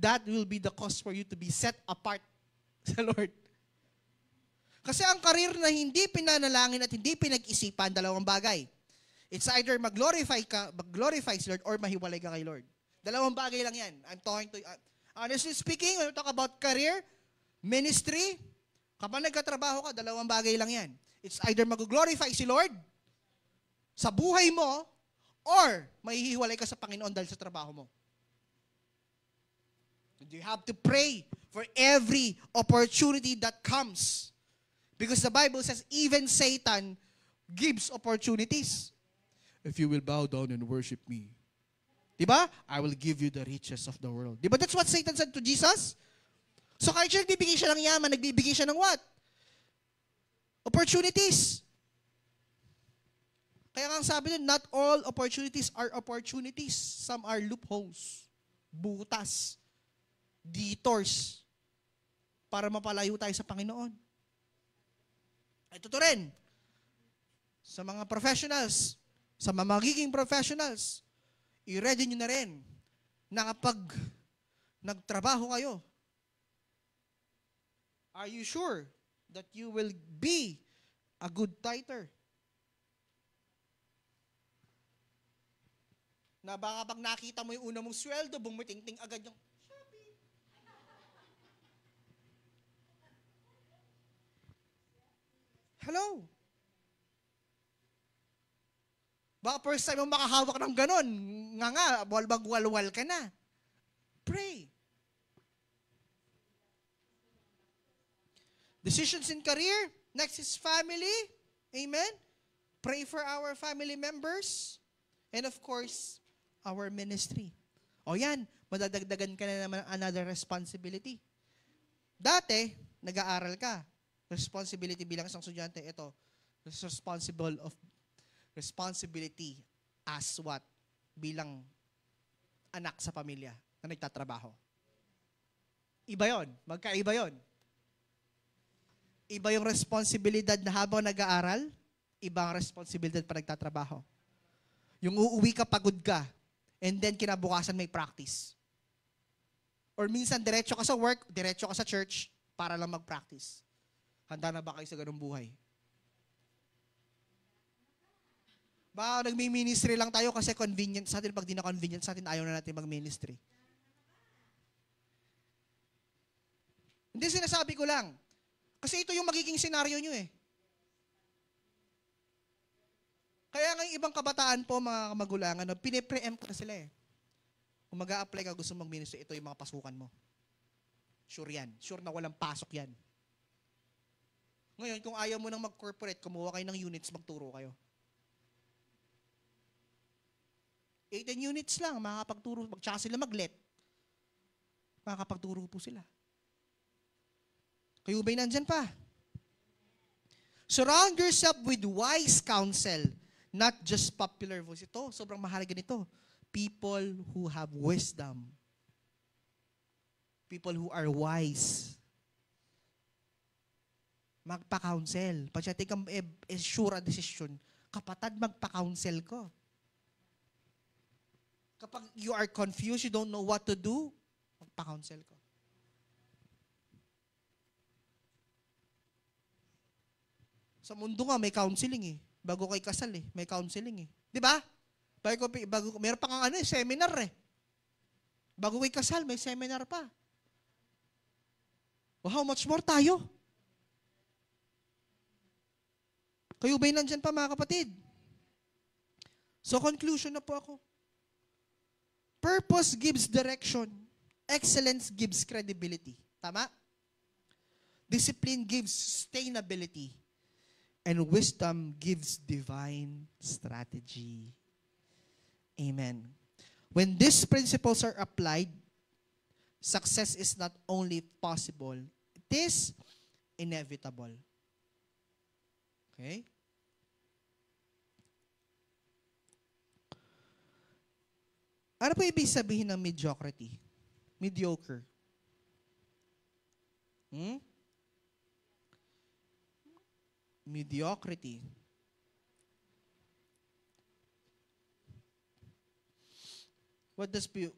that will be the cause for you to be set apart sa Lord? Kasi ang karir na hindi pinanalangin at hindi pinag-isipan, dalawang bagay. It's either mag-glorify si Lord or mahiwalay ka kay Lord. Dalawang bagay lang yan. I'm talking to you. Honestly speaking, when we talk about career, ministry, kapag nagkatrabaho ka, dalawang bagay lang yan. It's either mag-glorify si Lord sa buhay mo or mahihiwalay ka sa Panginoon dahil sa trabaho mo. You have to pray for every opportunity that comes. Because the Bible says, even Satan gives opportunities. If you will bow down and worship me, diba? I will give you the riches of the world. Diba that's what Satan said to Jesus? So kahit siya nagbibigay siya ng yaman, nagbibigay siya ng what? Opportunities. Kaya nga ang sabi nun, not all opportunities are opportunities. Some are loopholes, butas, detours, para mapalayo tayo sa Panginoon. Ito to rin, sa mga professionals, sa mga magiging professionals, i-ready nyo na rin na kapag nagtrabaho kayo, are you sure that you will be a good tither? Na baka pag nakita mo yung una mong sweldo, bumiting-ting agad yung Shopee. Hello? Baka first time mo makahawak ng ganon, nga, walwal ka na. Pray. Decisions in career. Next is family. Amen? Pray for our family members. And of course, our ministry. O yan, madadagdagan ka na naman another responsibility. Dati, nag-aaral ka. Responsibility bilang isang estudyante, ito, responsibility as what? Bilang anak sa pamilya na nagtatrabaho. Iba yon, magkaiba yon. Iba yung responsibilidad na habang nag-aaral, iba ang responsibilidad pa nagtatrabaho. Yung uuwi ka, pagod ka, and then kinabukasan may practice. Or minsan, diretso ka sa work, diretso ka sa church, para lang mag-practice. Handa na ba kayo sa ganung buhay? Baka nagmi-ministry lang tayo kasi convenient sa atin. Pag di na convenient sa atin, ayaw na natin mag-ministry. Hindi, sinasabi ko lang. Kasi ito yung magiging senaryo nyo eh. Kaya nga yung ibang kabataan po, mga kamagulangan, pine-preempt ko na sila eh. Kung mag-a-apply ka, gusto mong ministry, ito yung mga pasukan mo. Sure yan. Sure na walang pasok yan. Ngayon, kung ayaw mo nang mag-corporate, kumuha kayo ng units, magturo kayo. 18 units lang, makakapagturo. Tsaka sila mag-let. Makakapagturo po sila. Kayo ba'y nandyan pa? Surround yourself with wise counsel, not just popular voice. Ito, sobrang mahalaga nito. People who have wisdom. People who are wise. Magpa-counsel. Pag siya take a sure decision, kapatid, magpa-counsel ko. Kapag you are confused, you don't know what to do, magpa-counsel ko. Sa mundo nga, may counseling eh. Bago kay kasal eh, may counseling eh. Di ba? Meron pa kang seminar eh. Bago kay kasal, may seminar pa. Well, how much more tayo? Kayo ba'y nandyan pa, mga kapatid? So, conclusion na po ako. Purpose gives direction. Excellence gives credibility. Tama? Discipline gives sustainability. And wisdom gives divine strategy. Amen. When these principles are applied, success is not only possible, it is inevitable. Okay? Ano po ibig sabihin ng mediocrity? Mediocre. Mediocrity. What does Kapag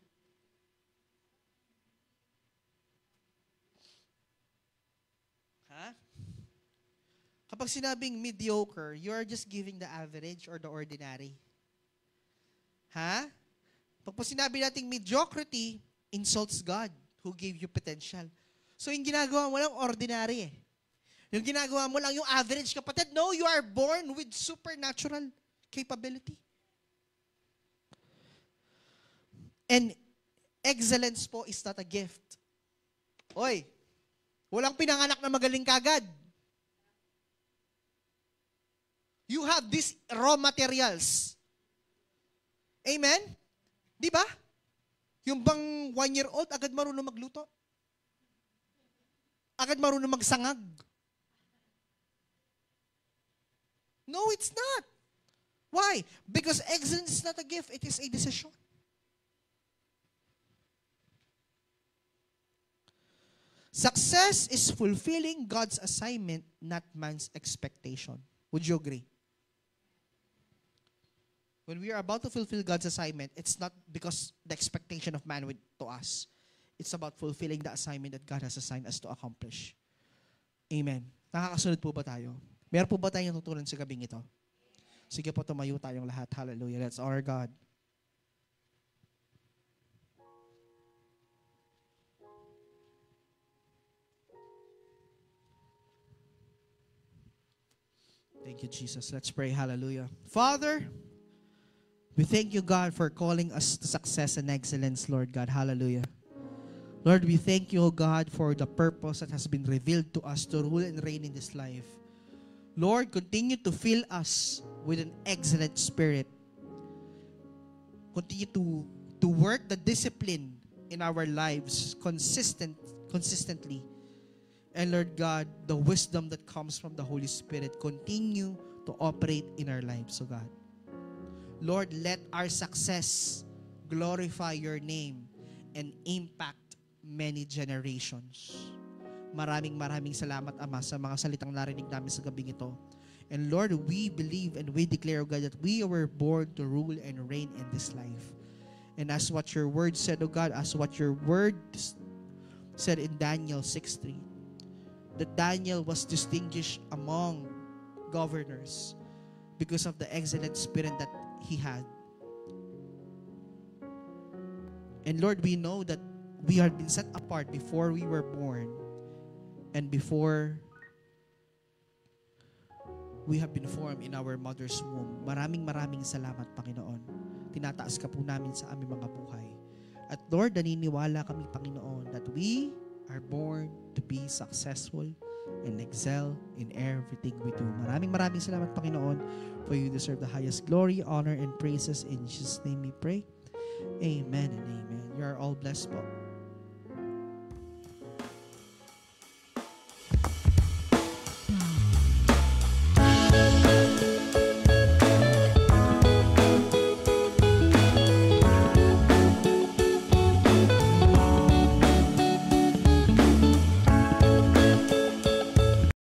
sinabing mediocre, you are just giving the average or the ordinary. Pag po sinabi nating mediocrity, insults God who gave you potential. So yung ginagawa mo lang ordinary eh. Yung ginagawa mo lang yung average, kapatid. No, you are born with supernatural capability. And excellence po is not a gift. Oy, walang pinanganak na magaling kagad. You have these raw materials. Amen? Di ba? Yung bang 1-year-old, agad marunong magluto? Agad marunong magsangag? No, it's not. Why? Because excellence is not a gift, it is a decision. Success is fulfilling God's assignment, not man's expectation. Would you agree? When we are about to fulfill God's assignment, it's not because the expectation of man to us. It's about fulfilling the assignment that God has assigned us to accomplish. Amen. Nakakasunod po ba tayo? Meron po ba tayong tutunan sa gabing ito? Sige po, tumayo tayong lahat. Hallelujah. Let's honor God. Thank you, Jesus. Let's pray. Hallelujah. Father, we thank you, God, for calling us to success and excellence, Lord God. Hallelujah. Lord, we thank you, God, for the purpose that has been revealed to us to rule and reign in this life. Lord, continue to fill us with an excellent spirit. Continue to work the discipline in our lives consistently. And Lord God, the wisdom that comes from the Holy Spirit continue to operate in our lives, oh God. Lord, let our success glorify your name and impact many generations. Maraming salamat, Ama, sa mga salitang narinig namin sa gabing ito. And Lord, we believe and we declare, oh God, that we were born to rule and reign in this life. And as what your word said, oh God, as what your word said in Daniel 6:3, that Daniel was distinguished among governors because of the excellent spirit that he had. And Lord, we know that we had been set apart before we were born and before we have been formed in our mother's womb. Maraming salamat, Panginoon. Tinataas ka po namin sa aming mga buhay. At Lord, naniniwala kami, Panginoon, that we are born to be successful and excel in everything we do. Maraming salamat, Panginoon, for you deserve the highest glory, honor, and praises. In Jesus' name we pray. Amen and amen. You are all blessed po.